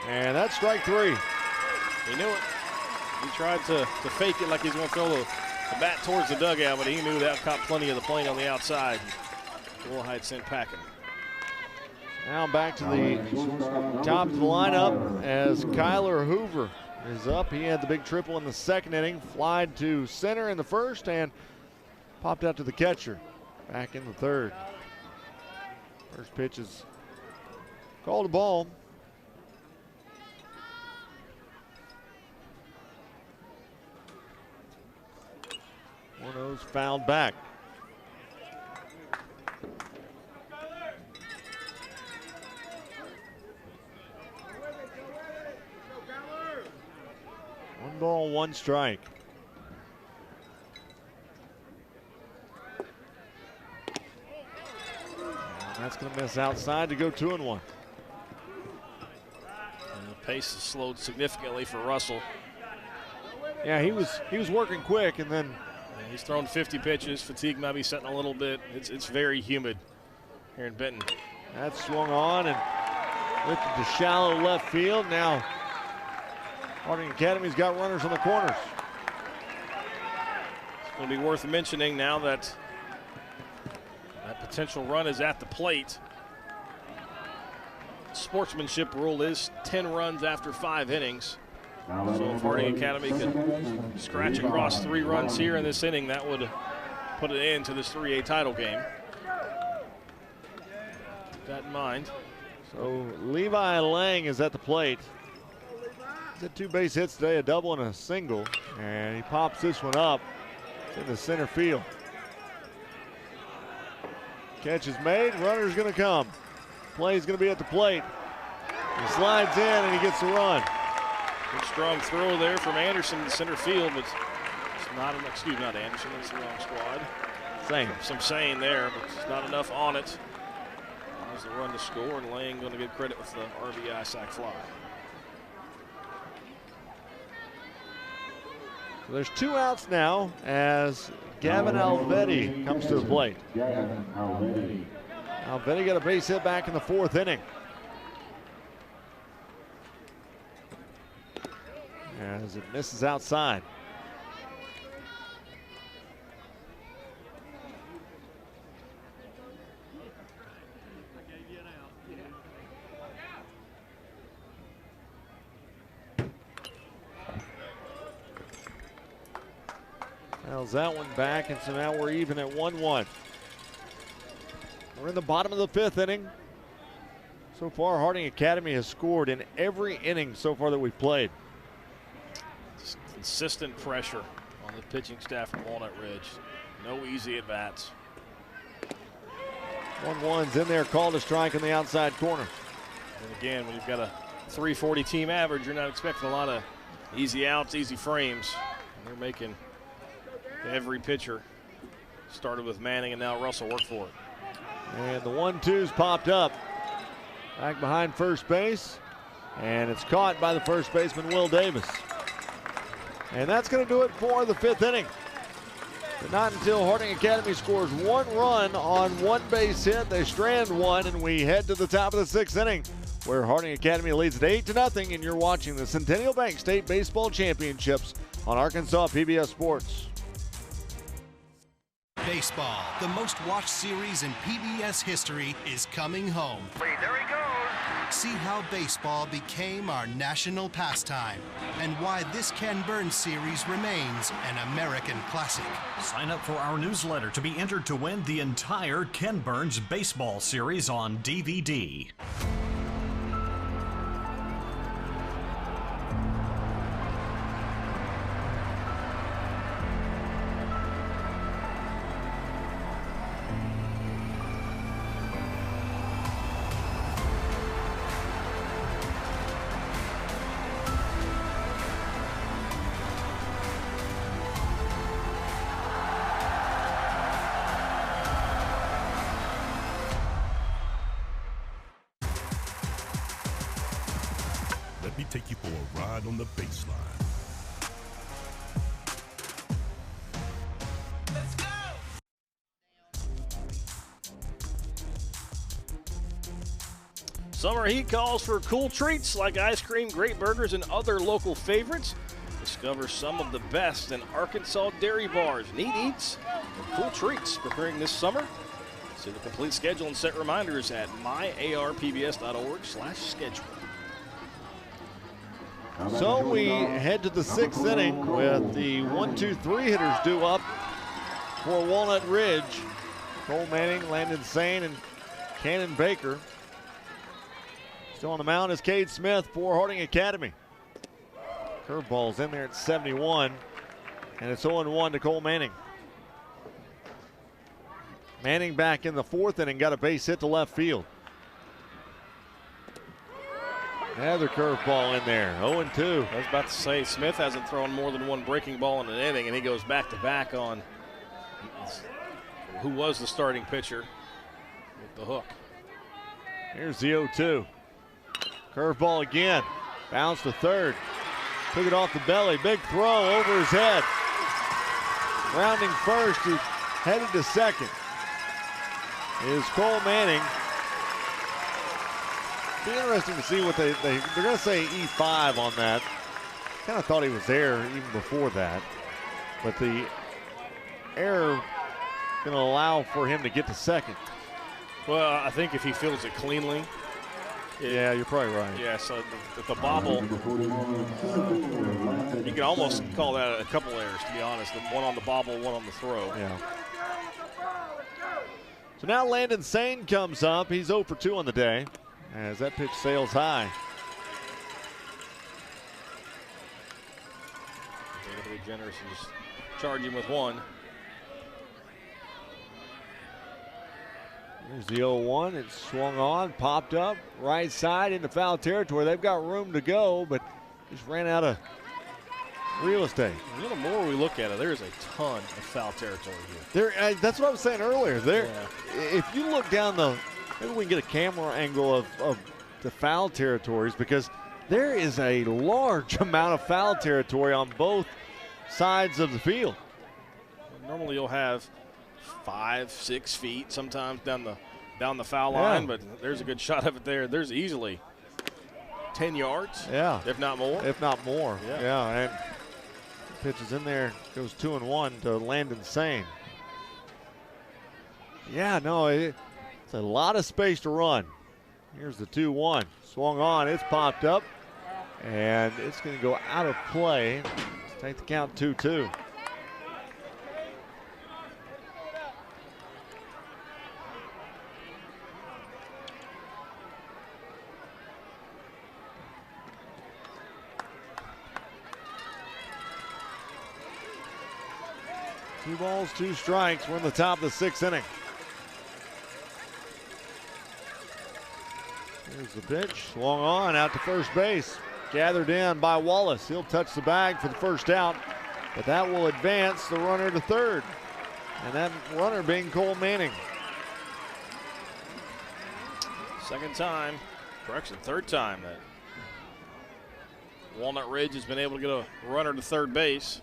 And that's strike 3. He knew it. He tried to fake it like he's going to throw the bat towards the dugout, but he knew that caught plenty of the plane on the outside. Willite sent packing. Now back to the top of the lineup as Kyler Hoover is up. He had the big triple in the second inning, flied to center in the first, and popped out to the catcher back in the third. First pitch is called a ball. One of those fouled back. One ball, 1 strike. That's going to miss outside to go 2-1. And the pace has slowed significantly for Russell. Yeah, he was working quick, and then he's thrown 50 pitches. Fatigue might be setting a little bit. It's very humid here in Benton. That swung on and lifted to shallow left field. Now Harding Academy's got runners on the corners. It's going to be worth mentioning now that that potential run is at the plate. Sportsmanship rule is 10 runs after 5 innings. So if Harding Academy can scratch across 3 runs here in this inning, that would put an end to this 3A title game. Keep that in mind. So Levi Lang is at the plate. He's had 2 base hits today, a double and a single, and he pops this one up. It's in the center field. Catch is made, runner's gonna come. Play's gonna be at the plate. He slides in and he gets the run. Good strong throw there from Anderson to center field, but it's not enough. Excuse me, not Anderson, that's the wrong squad. Same. Some saying there, but it's not enough on it. There's the run to score, and Lang going to get credit with the RBI sac fly. So there's 2 outs now as Gavin Alvetti comes to the plate. Alvetti got a base hit back in the 4th inning. As it misses outside. Nails that one back, and so now we're even at 1-1. We're in the bottom of the 5th inning. So far, Harding Academy has scored in every inning so far that we've played. Just consistent pressure on the pitching staff from Walnut Ridge. No easy at-bats. 1-1's in there, called a strike in the outside corner. And again, when you've got a 340 team average, you're not expecting a lot of easy outs, easy frames. And they're making every pitcher. Started with Manning and now Russell work for it. And the 1-2's popped up. Back behind first base. And it's caught by the first baseman, Will Davis. And that's going to do it for the 5th inning. But not until Harding Academy scores 1 run on 1 base hit. They strand 1, and we head to the top of the 6th inning, where Harding Academy leads at 8-0, and you're watching the Centennial Bank State Baseball Championships on Arkansas PBS Sports. Baseball, the most watched series in PBS history, is coming home. There he goes. See how baseball became our national pastime and why this Ken Burns series remains an American classic. Sign up for our newsletter to be entered to win the entire Ken Burns baseball series on DVD. Let me take you for a ride on the baseline. Let's go! Summer heat calls for cool treats like ice cream, great burgers, and other local favorites. Discover some of the best in Arkansas dairy bars, neat eats, and cool treats preparing this summer. See the complete schedule and set reminders at myarpbs.org/schedule. So we head to the 6th inning with the 1-2-3 hitters due up for Walnut Ridge. Cole Manning, Landon Sane, and Cannon Baker. Still on the mound is Cade Smith for Harding Academy. Curveball's in there at 71, and it's 0-1 to Cole Manning. Manning back in the 4th inning, got a base hit to left field. Another curveball in there, 0-2. I was about to say, Smith hasn't thrown more than 1 breaking ball in an inning, and he goes back-to-back on who was the starting pitcher with the hook. Here's the 0-2. Curveball again, bounce to third. Took it off the belly. Big throw over his head. Rounding first, he's headed to second. Is Cole Manning. Be interesting to see what they're going to say E5 on that. Kind of thought he was there even before that, but the error going to allow for him to get to second. Well, I think if he fields it cleanly. Yeah, you're probably right. Yeah, so the bobble, you can almost call that a couple errors, to be honest. One on the bobble, one on the throw. Yeah. So now Landon Sane comes up. He's 0 for 2 on the day as that pitch sails high. They're going to be generous and just charge him with one. Here's the 0-1. It's swung on, popped up, right side into foul territory. They've got room to go, but just ran out of real estate. A little more we look at it, there's a ton of foul territory here. That's what I was saying earlier. If you look down maybe we can get a camera angle of the foul territories, because there is a large amount of foul territory on both sides of the field. Normally you'll have 5, 6 feet sometimes down the foul line, but there's a good shot of it there. There's easily 10 yards, if not more. If not more, and pitch is in there, goes 2-1 to Landon Sane. Yeah, no, it's a lot of space to run. Here's the 2-1, swung on, it's popped up, and it's going to go out of play. Let's take the count 2-2. Two balls, 2 strikes. We're in the top of the 6th inning. Here's the pitch. Swung on out to first base. Gathered in by Wallace. He'll touch the bag for the first out, but that will advance the runner to third. And that runner being Cole Manning. Third time that Walnut Ridge has been able to get a runner to third base.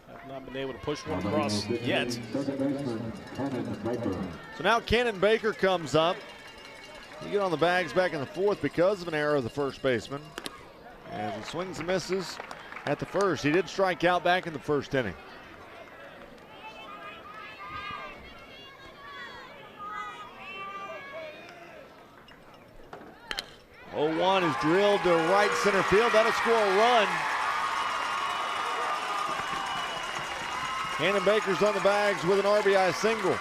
Have not been able to push one across yet. So now Cannon Baker comes up. He get on the bags back in the 4th because of an error of the first baseman. As he swings and misses at the first. He did strike out back in the 1st inning. Oh, 0-1 is drilled to right center field. That'll score a run. Cannon Baker's on the bags with an RBI single.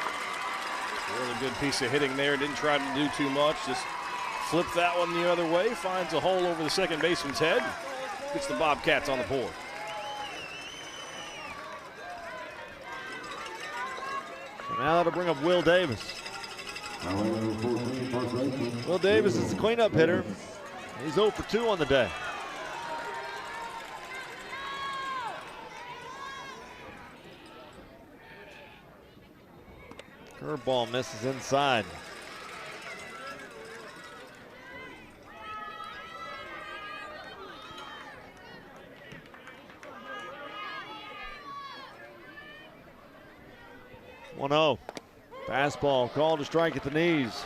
Really good piece of hitting there. Didn't try to do too much. Just flip that one the other way. Finds a hole over the second baseman's head. Gets the Bobcats on the board. So now that'll bring up Will Davis. Will Davis is the cleanup hitter. He's 0 for 2 on the day. Curveball misses inside. One-0. Fastball called to strike at the knees.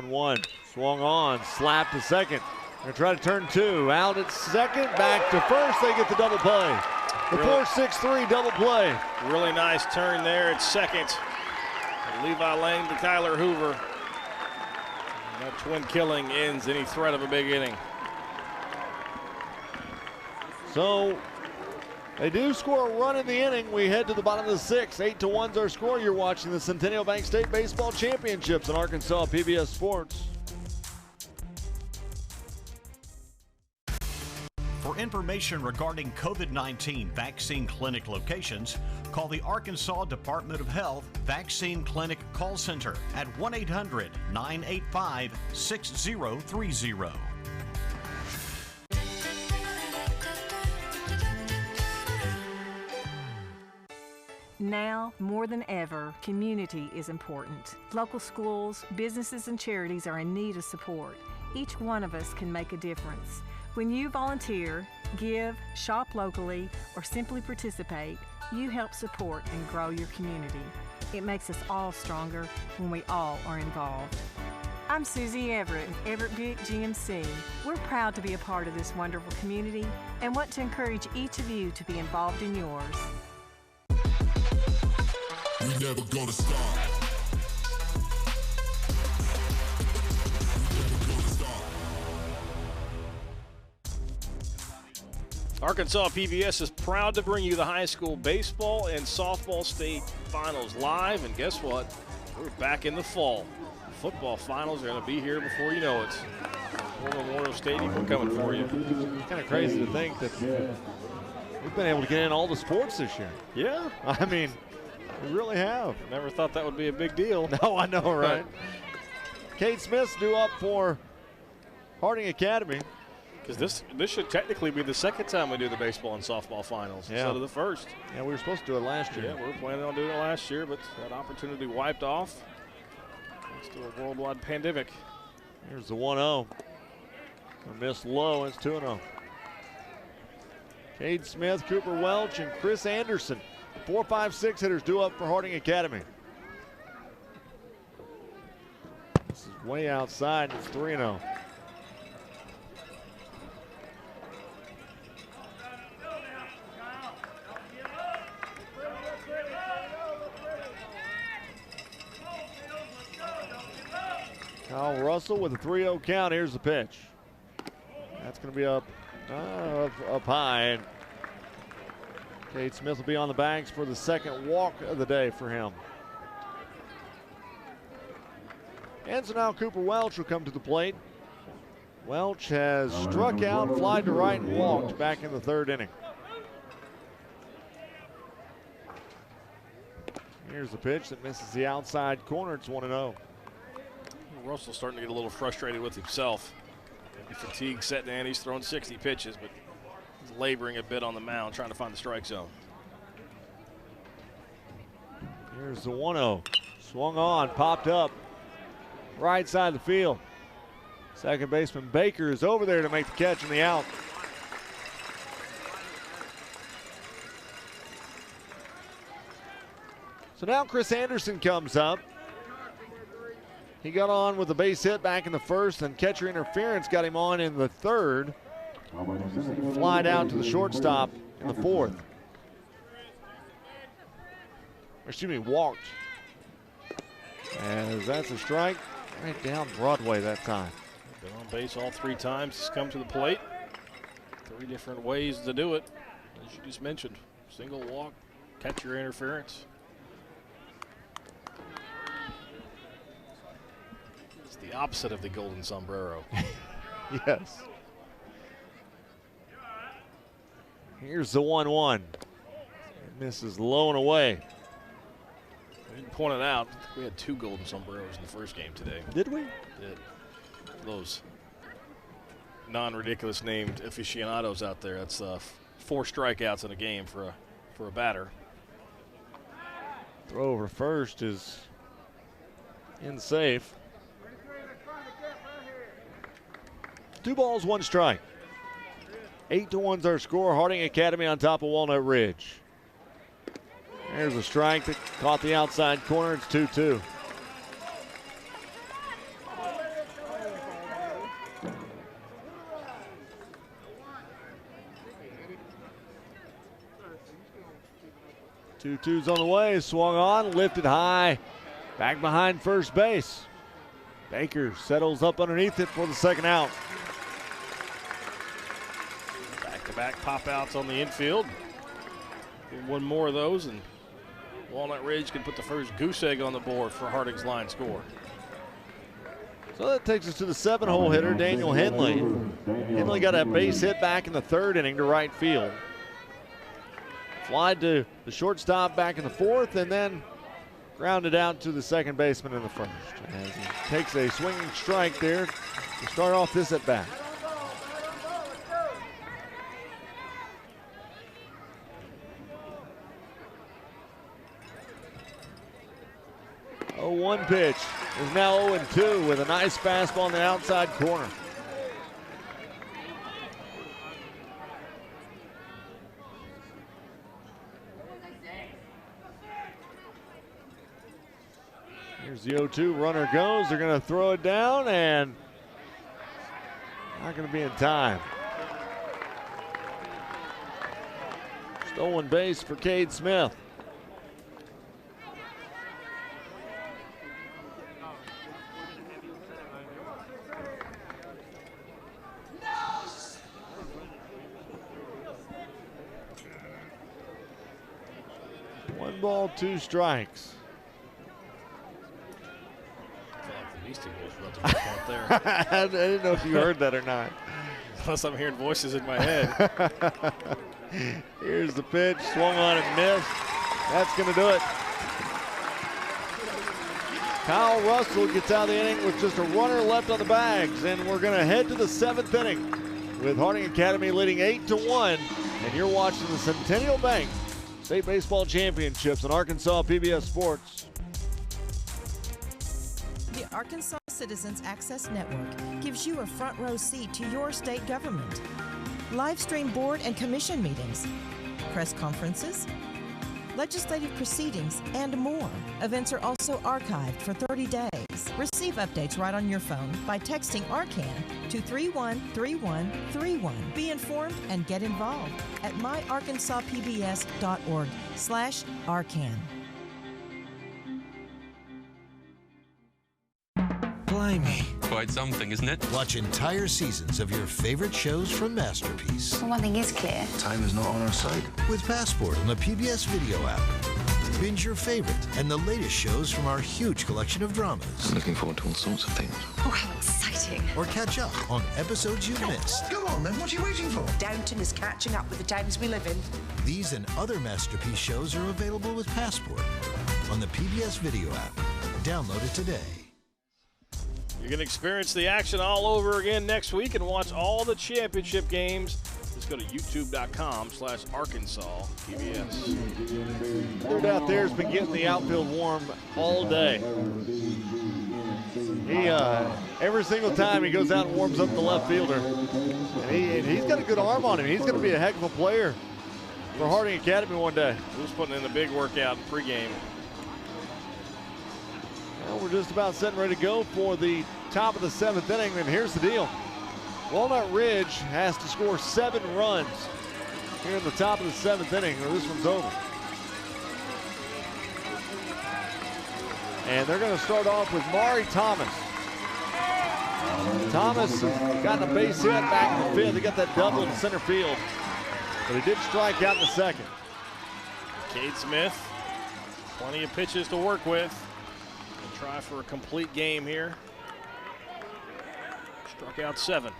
One, swung on, slapped to second. They're trying to turn 2, out at second, back to first. They get the double play. The 4-6-3 double play. Really nice turn there at second. Levi Lang to Kyler Hoover. And that twin killing ends any threat of a big inning. So they do score a run in the inning. We head to the bottom of the 6th. 8-1's our score. You're watching the Centennial Bank State Baseball Championships on Arkansas PBS Sports. For information regarding COVID-19 vaccine clinic locations, call the Arkansas Department of Health Vaccine Clinic Call Center at 1-800-985-6030. Now, more than ever, community is important. Local schools, businesses, and charities are in need of support. Each one of us can make a difference. When you volunteer, give, shop locally, or simply participate, you help support and grow your community. It makes us all stronger when we all are involved. I'm Susie Everett with Everett Buick GMC. We're proud to be a part of this wonderful community and want to encourage each of you to be involved in yours. We never gonna stop. Arkansas PBS is proud to bring you the high school baseball and softball state finals live, and guess what? We're back in the fall. Football finals are going to be here before you know it. War Memorial Stadium, we're coming for you. It's kind of crazy to think that we've been able to get in all the sports this year. Yeah. I mean, we really have. Never thought that would be a big deal. No, I know, right? Kate Smith's due up for Harding Academy. Because this should technically be the second time we do the baseball and softball finals instead of the first. Yeah, we were supposed to do it last year. Yeah, we were planning on doing it last year, but that opportunity wiped off. Thanks to a worldwide pandemic. Here's the 1-0. Miss low, it's 2-0. Cade Smith, Cooper Welch, and Chris Anderson. 4, 5, 6 hitters due up for Harding Academy. This is way outside, it's 3-0. Kyle Russell with a 3-0 count. Here's the pitch. That's going to be up high. And Cade Smith will be on the bags for the second walk of the day for him. And so now Cooper Welch will come to the plate. Welch has struck out, flied to right, and walked back in the third inning. Here's the pitch that misses the outside corner. It's 1-0. Russell's starting to get a little frustrated with himself. Maybe fatigue setting in. He's thrown 60 pitches, but he's laboring a bit on the mound, trying to find the strike zone. Here's the 1-0. Swung on, popped up. Right side of the field. Second baseman Baker is over there to make the catch and the out. So now Chris Anderson comes up. He got on with a base hit back in the first, and catcher interference got him on in the third. He flied out to the shortstop in the fourth. Excuse me, walked. As that's a strike right down Broadway that time. Been on base all 3 times. He's come to the plate. 3 different ways to do it, as you just mentioned. Single walk, catcher interference. The opposite of the golden sombrero. Yes. Here's the 1-1. It misses low and away. We didn't point it out. We had 2 golden sombreros in the first game today. Did we? Did. Those non-ridiculous named aficionados out there. That's 4 strikeouts in a game for a batter. Throw over first is in safe. 2 balls, 1 strike. 8-1's our score. Harding Academy on top of Walnut Ridge. There's a strike that caught the outside corner. It's 2-2. Two-two's on the way. Swung on, lifted high, back behind first base. Baker settles up underneath it for the second out. Back pop outs on the infield. Get 1 more of those, and Walnut Ridge can put the first goose egg on the board for Harding's line score. So that takes us to the 7-hole hitter, Daniel Henley. Henley got a base hit back in the third inning to right field. Flied to the shortstop back in the fourth, and then grounded out to the second baseman in the first. As he takes a swinging strike there to start off this at bat. 0-1 pitch is now 0-2 with a nice fastball on the outside corner. Here's the 0-2, runner goes. They're going to throw it down and not going to be in time. Stolen base for Cade Smith. One ball, 2 strikes. I didn't know if you heard that or not. Plus, I'm hearing voices in my head. Here's the pitch, swung on and missed. That's going to do it. Kyle Russell gets out of the inning with just a runner left on the bags, and we're going to head to the 7th inning with Harding Academy leading 8-1, and you're watching the Centennial Bank State Baseball Championships on Arkansas PBS Sports. The Arkansas Citizens Access Network gives you a front row seat to your state government. Live stream board and commission meetings, press conferences, legislative proceedings, and more. Events are also archived for 30 days. Receive updates right on your phone by texting ARCAN to 313131. Be informed and get involved at myarkansaspbs.org/ARCAN. Blimey. Quite something, isn't it? Watch entire seasons of your favorite shows from Masterpiece. Well, one thing is clear. Time is not on our side. With Passport on the PBS video app. Binge your favorite and the latest shows from our huge collection of dramas. I'm looking forward to all sorts of things. Oh, how exciting. Or catch up on episodes you've missed. Go on, then. What are you waiting for? Downton is catching up with the times we live in. These and other Masterpiece shows are available with Passport on the PBS video app. Download it today. You're going to experience the action all over again next week and watch all the championship games. Just go to youtube.com/Arkansas PBS. Dude out there has been getting the outfield warm all day. He every single time he goes out and warms up the left fielder. And he's got a good arm on him. He's going to be a heck of a player for Harding Academy one day. He was putting in a big workout in pregame. Well, we're just about setting ready to go for the top of the 7th inning, and here's the deal. Walnut Ridge has to score 7 runs here in the top of the 7th inning, or this one's over. And they're going to start off with Maury Thomas. Thomas has gotten a base hit back in the 5th. He got that double in center field, but he did strike out in the 2nd. Cade Smith, plenty of pitches to work with. Try for a complete game here. Struck out 7.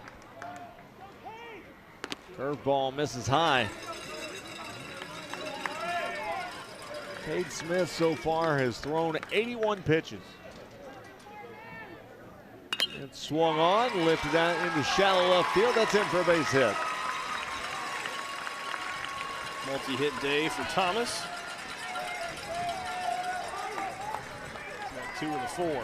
Curveball misses high. Cade Smith so far has thrown 81 pitches. It's swung on, lifted out into shallow left field. That's in for a base hit. Multi-hit day for Thomas. 2 of the 4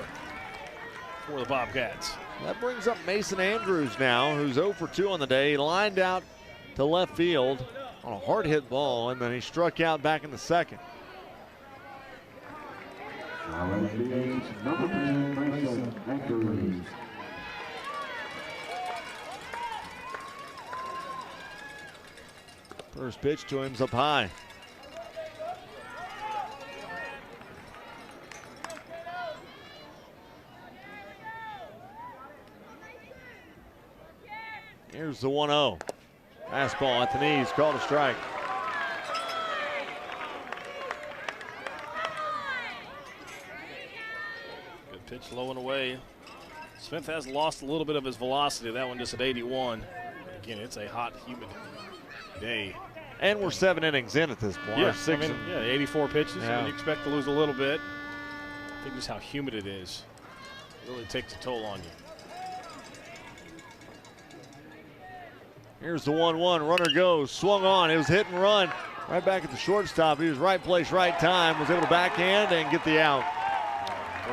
for the Bobcats. That brings up Mason Andrews now, who's 0 for 2 on the day. He lined out to left field on a hard hit ball, and then he struck out back in the 2nd. First pitch to him's up high. Here's the 1-0. Fastball at the knees, called a strike. Good pitch low and away. Smith has lost a little bit of his velocity. That one just at 81. Again, it's a hot, humid day. And we're 7 innings in at this point. Yeah, 84 pitches. Yeah. And you expect to lose a little bit. I think just how humid it is. It really takes a toll on you. Here's the 1-1, runner goes, swung on, it was hit and run. Right back at the shortstop, he was right place, right time, was able to backhand and get the out.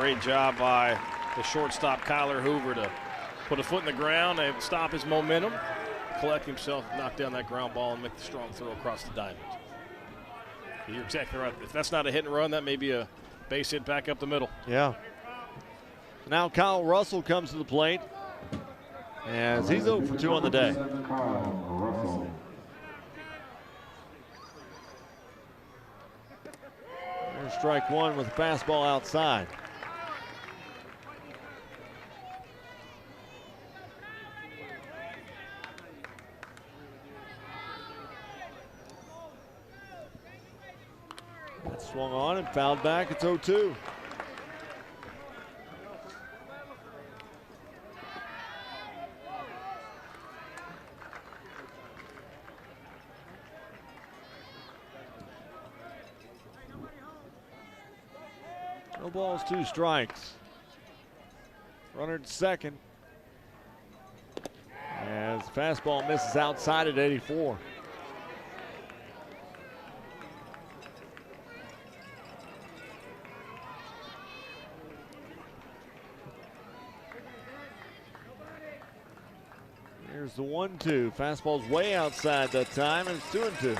Great job by the shortstop, Kyler Hoover, to put a foot in the ground and stop his momentum, collect himself, knock down that ground ball, and make the strong throw across the diamond. You're exactly right. If that's not a hit and run, that may be a base hit back up the middle. Yeah. Now Kyle Russell comes to the plate as he's 0 for 2 on the day. There's strike one with a fastball outside. That swung on and fouled back. It's 0-2. No balls, 2 strikes. Runner at second. As fastball misses outside at 84. Here's the 1-2. Fastball's way outside that time, and it's 2-2.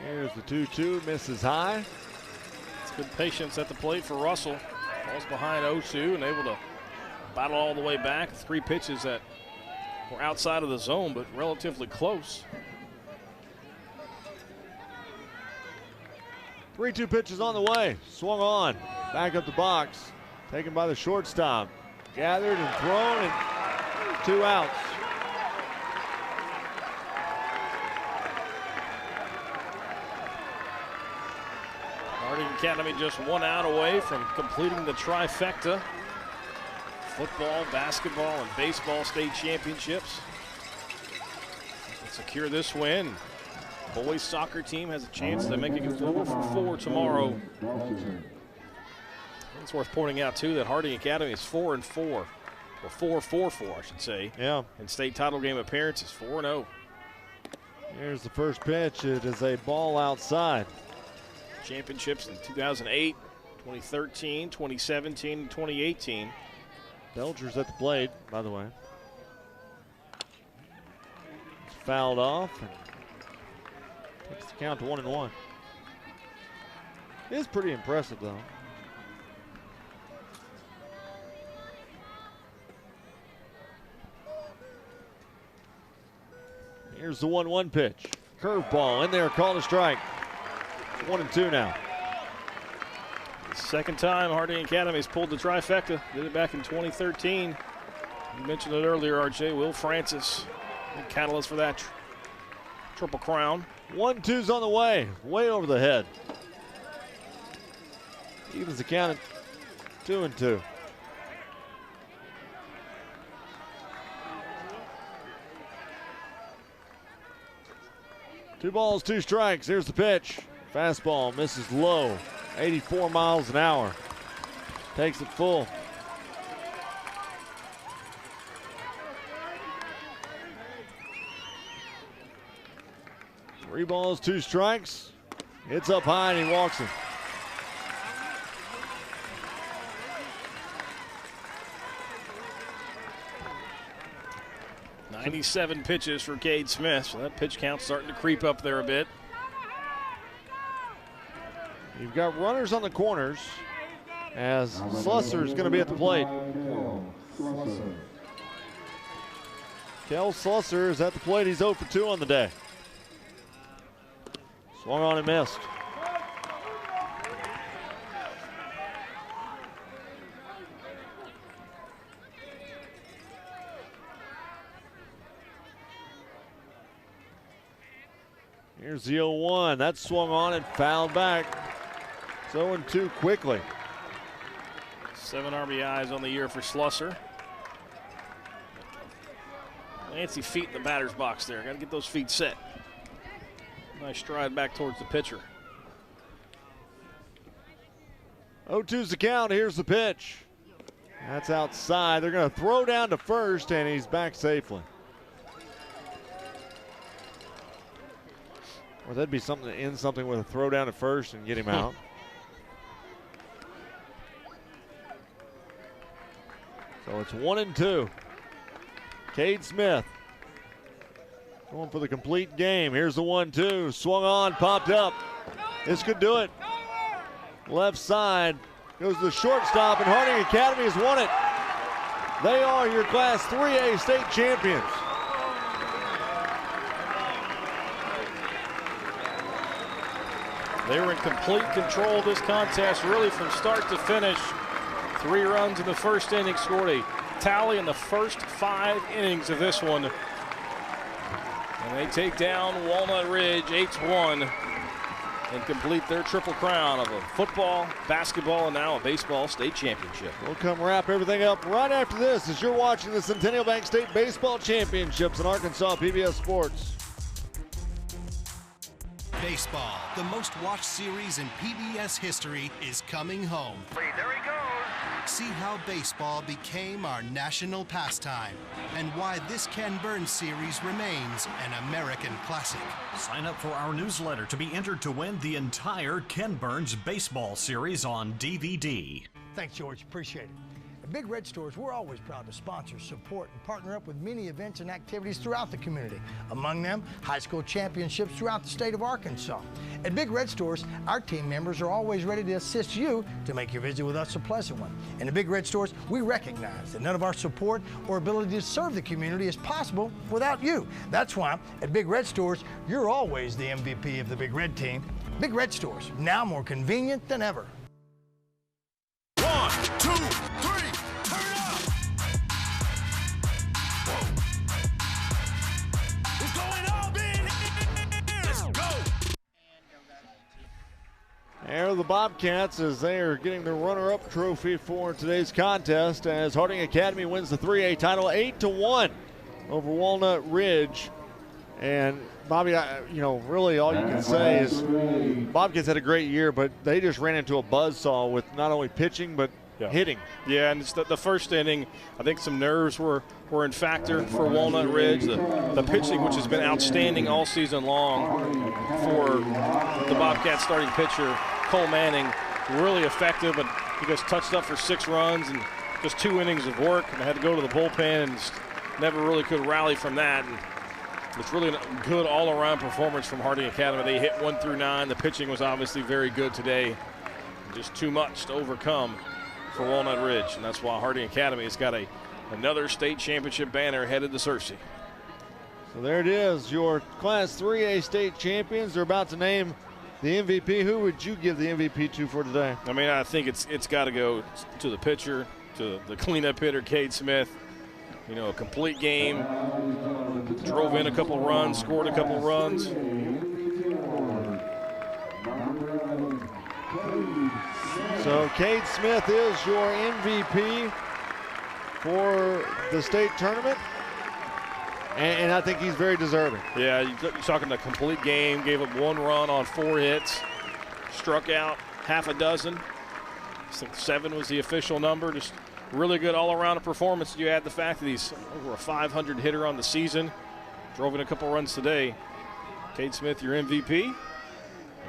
Here's the 2-2, misses high. It's good patience at the plate for Russell. Falls behind 0-2 and able to battle all the way back. 3 pitches that were outside of the zone, but relatively close. 3-2 pitches on the way. Swung on. Back up the box. Taken by the shortstop. Gathered and thrown, and 2 outs. Harding Academy just 1 out away from completing the trifecta. Football, basketball, and baseball state championships. To secure this win, boys soccer team has a chance to make it 4 for 4 tomorrow. It's worth pointing out too that Harding Academy is 4-4, or 4-4-4, I should say. Yeah. In state title game appearances, 4-0. Here's the first pitch. It is a ball outside. Championships in 2008, 2013, 2017, and 2018. Belcher's at the plate, by the way. It's fouled off and takes the count to 1-1. It is pretty impressive, though. Here's the 1-1 pitch. Curveball in there, called a strike. 1-2 now. Second time Harding Academy's pulled the trifecta. Did it back in 2013. You mentioned it earlier, RJ. Will Francis, the catalyst for that triple crown. 1-2's on the way. Way over the head. Evens the count at 2-2. Two balls, 2 strikes. Here's the pitch. Fastball misses low. 84 miles an hour. Takes it full. Three balls, 2 strikes. It's up high and he walks it. .97 pitches for Cade Smith, so that pitch count's starting to creep up there a bit. You've got runners on the corners as Slusser is going to be at the plate. Kel Slusser is at the plate. He's 0 for 2 on the day. Swung on and missed. Here's the 0-1. That swung on and fouled back. 0-2 quickly. 7 RBIs on the year for Slusser. Fancy feet in the batter's box there. Got to get those feet set. Nice stride back towards the pitcher. 0-2's the count. Here's the pitch. That's outside. They're going to throw down to first, and he's back safely. Or that'd be something to end something with a throw down to first and get him out. So it's 1-2. Cade Smith going for the complete game. Here's the 1-2. Swung on, popped up. This could do it. Left side goes to the shortstop, and Harding Academy has won it. They are your Class 3A state champions. They were in complete control of this contest, really from start to finish. 3 runs in the first inning, scored a tally in the first 5 innings of this one. And they take down Walnut Ridge 8-1 and complete their triple crown of a football, basketball, and now a baseball state championship. We'll come wrap everything up right after this as you're watching the Centennial Bank State Baseball Championships on Arkansas PBS Sports. Baseball, the most watched series in PBS history, is coming home. There he goes. See how baseball became our national pastime and why this Ken Burns series remains an American classic. Sign up for our newsletter to be entered to win the entire Ken Burns baseball series on DVD. Thanks, George. Appreciate it. At Big Red Stores, we're always proud to sponsor, support, and partner up with many events and activities throughout the community. Among them, high school championships throughout the state of Arkansas. At Big Red Stores, our team members are always ready to assist you to make your visit with us a pleasant one. And at Big Red Stores, we recognize that none of our support or ability to serve the community is possible without you. That's why at Big Red Stores, you're always the MVP of the Big Red team. Big Red Stores, now more convenient than ever. 1, 2, 3. There are the Bobcats as they are getting the runner-up trophy for today's contest as Harding Academy wins the 3A title 8-1 over Walnut Ridge. And Bobby, really all you can say is Bobcats had a great year, but they just ran into a buzzsaw with not only pitching but hitting. Yeah, and it's the first inning, I think some nerves were in factor for Walnut Ridge. The pitching, which has been outstanding all season long for the Bobcats starting pitcher, Cole Manning, really effective, but he just touched up for 6 runs and just 2 innings of work, and had to go to the bullpen and just never really could rally from that. And it's really a good all-around performance from Harding Academy. They hit 1 through 9. The pitching was obviously very good today. Just too much to overcome for Walnut Ridge, and that's why Harding Academy has got another state championship banner headed to Searcy. So there it is, your Class 3A state champions. They're about to name the MVP. Who would you give the MVP to for today? I mean, I think it's got to go to the pitcher, to the cleanup hitter, Cade Smith. A complete game, drove in a couple runs, scored a couple runs. So Cade Smith is your MVP for the state tournament, and I think he's very deserving. Yeah, you're talking a complete game, gave up 1 run on 4 hits, struck out half a dozen. I think 7 was the official number. Just really good all-around performance. You add the fact that he's over a 500 hitter on the season, drove in a couple runs today. Cade Smith, your MVP.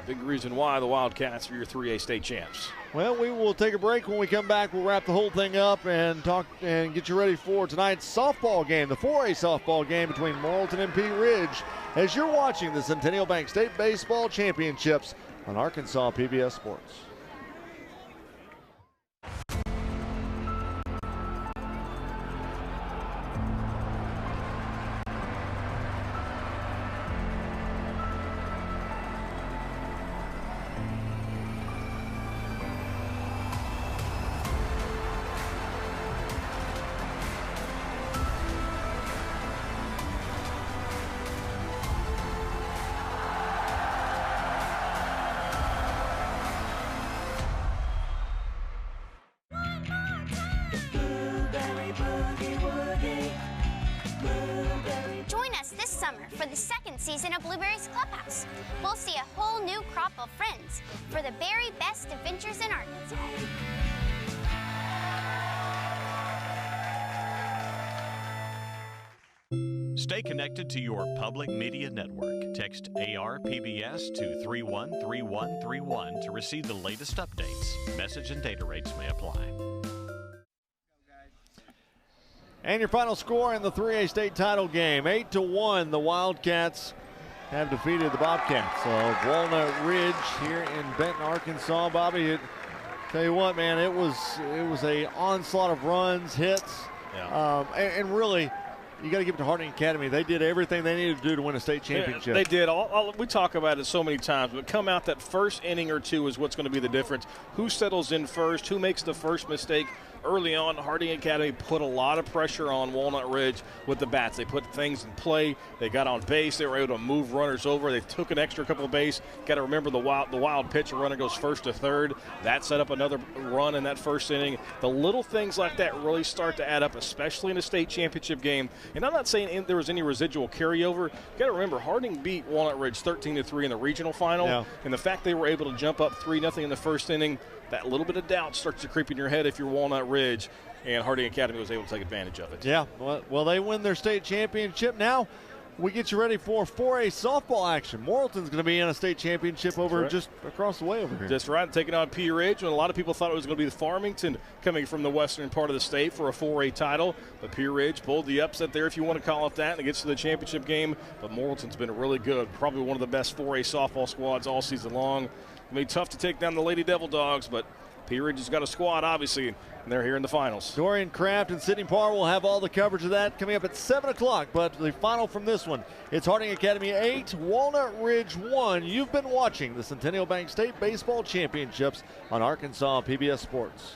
A big reason why the Wildcats are your 3A state champs. Well, we will take a break. When we come back, we'll wrap the whole thing up and talk and get you ready for tonight's softball game, the 4A softball game between Morrilton and Pea Ridge, as you're watching the Centennial Bank State Baseball Championships on Arkansas PBS Sports. for the second season of Blueberry's Clubhouse. We'll see a whole new crop of friends for the very best adventures in Arkansas. Stay connected to your public media network. Text ARPBS to 313131 to receive the latest updates. Message and data rates may apply. And your final score in the 3A state title game, 8-1, the Wildcats have defeated the Bobcats of Walnut Ridge here in Benton, Arkansas. Bobby, tell you what, man, it was a onslaught of runs, hits, and really, you got to give it to Harding Academy. They did everything they needed to do to win a state championship. They did. We talk about it so many times, but come out that first inning or two is what's going to be the difference. Who settles in first? Who makes the first mistake? Early on, Harding Academy put a lot of pressure on Walnut Ridge with the bats. They put things in play. They got on base. They were able to move runners over. They took an extra couple of base. Got to remember the wild pitch. A runner goes first to third. That set up another run in that first inning. The little things like that really start to add up, especially in a state championship game. And I'm not saying there was any residual carryover. You got to remember, Harding beat Walnut Ridge 13-3 in the regional final. And the fact they were able to jump up 3-0 in the first inning, that little bit of doubt starts to creep in your head if you're Walnut Ridge, and Harding Academy was able to take advantage of it. Yeah, well, they win their state championship. Now we get you ready for 4A softball action. Morrilton's going to be in a state championship over just across the way over here. That's right, taking on P Ridge, and a lot of people thought it was going to be the Farmington coming from the western part of the state for a 4A title, but P Ridge pulled the upset there, if you want to call it that, and it gets to the championship game. But Morrilton's been really good, probably one of the best 4A softball squads all season long. It'll be tough to take down the Lady Devil Dogs, but P Ridge has got a squad, obviously, and they're here in the finals. Dorian Kraft and Sidney Parr will have all the coverage of that coming up at 7 o'clock. But the final from this one, it's Harding Academy 8, Walnut Ridge 1. You've been watching the Centennial Bank State Baseball Championships on Arkansas PBS Sports.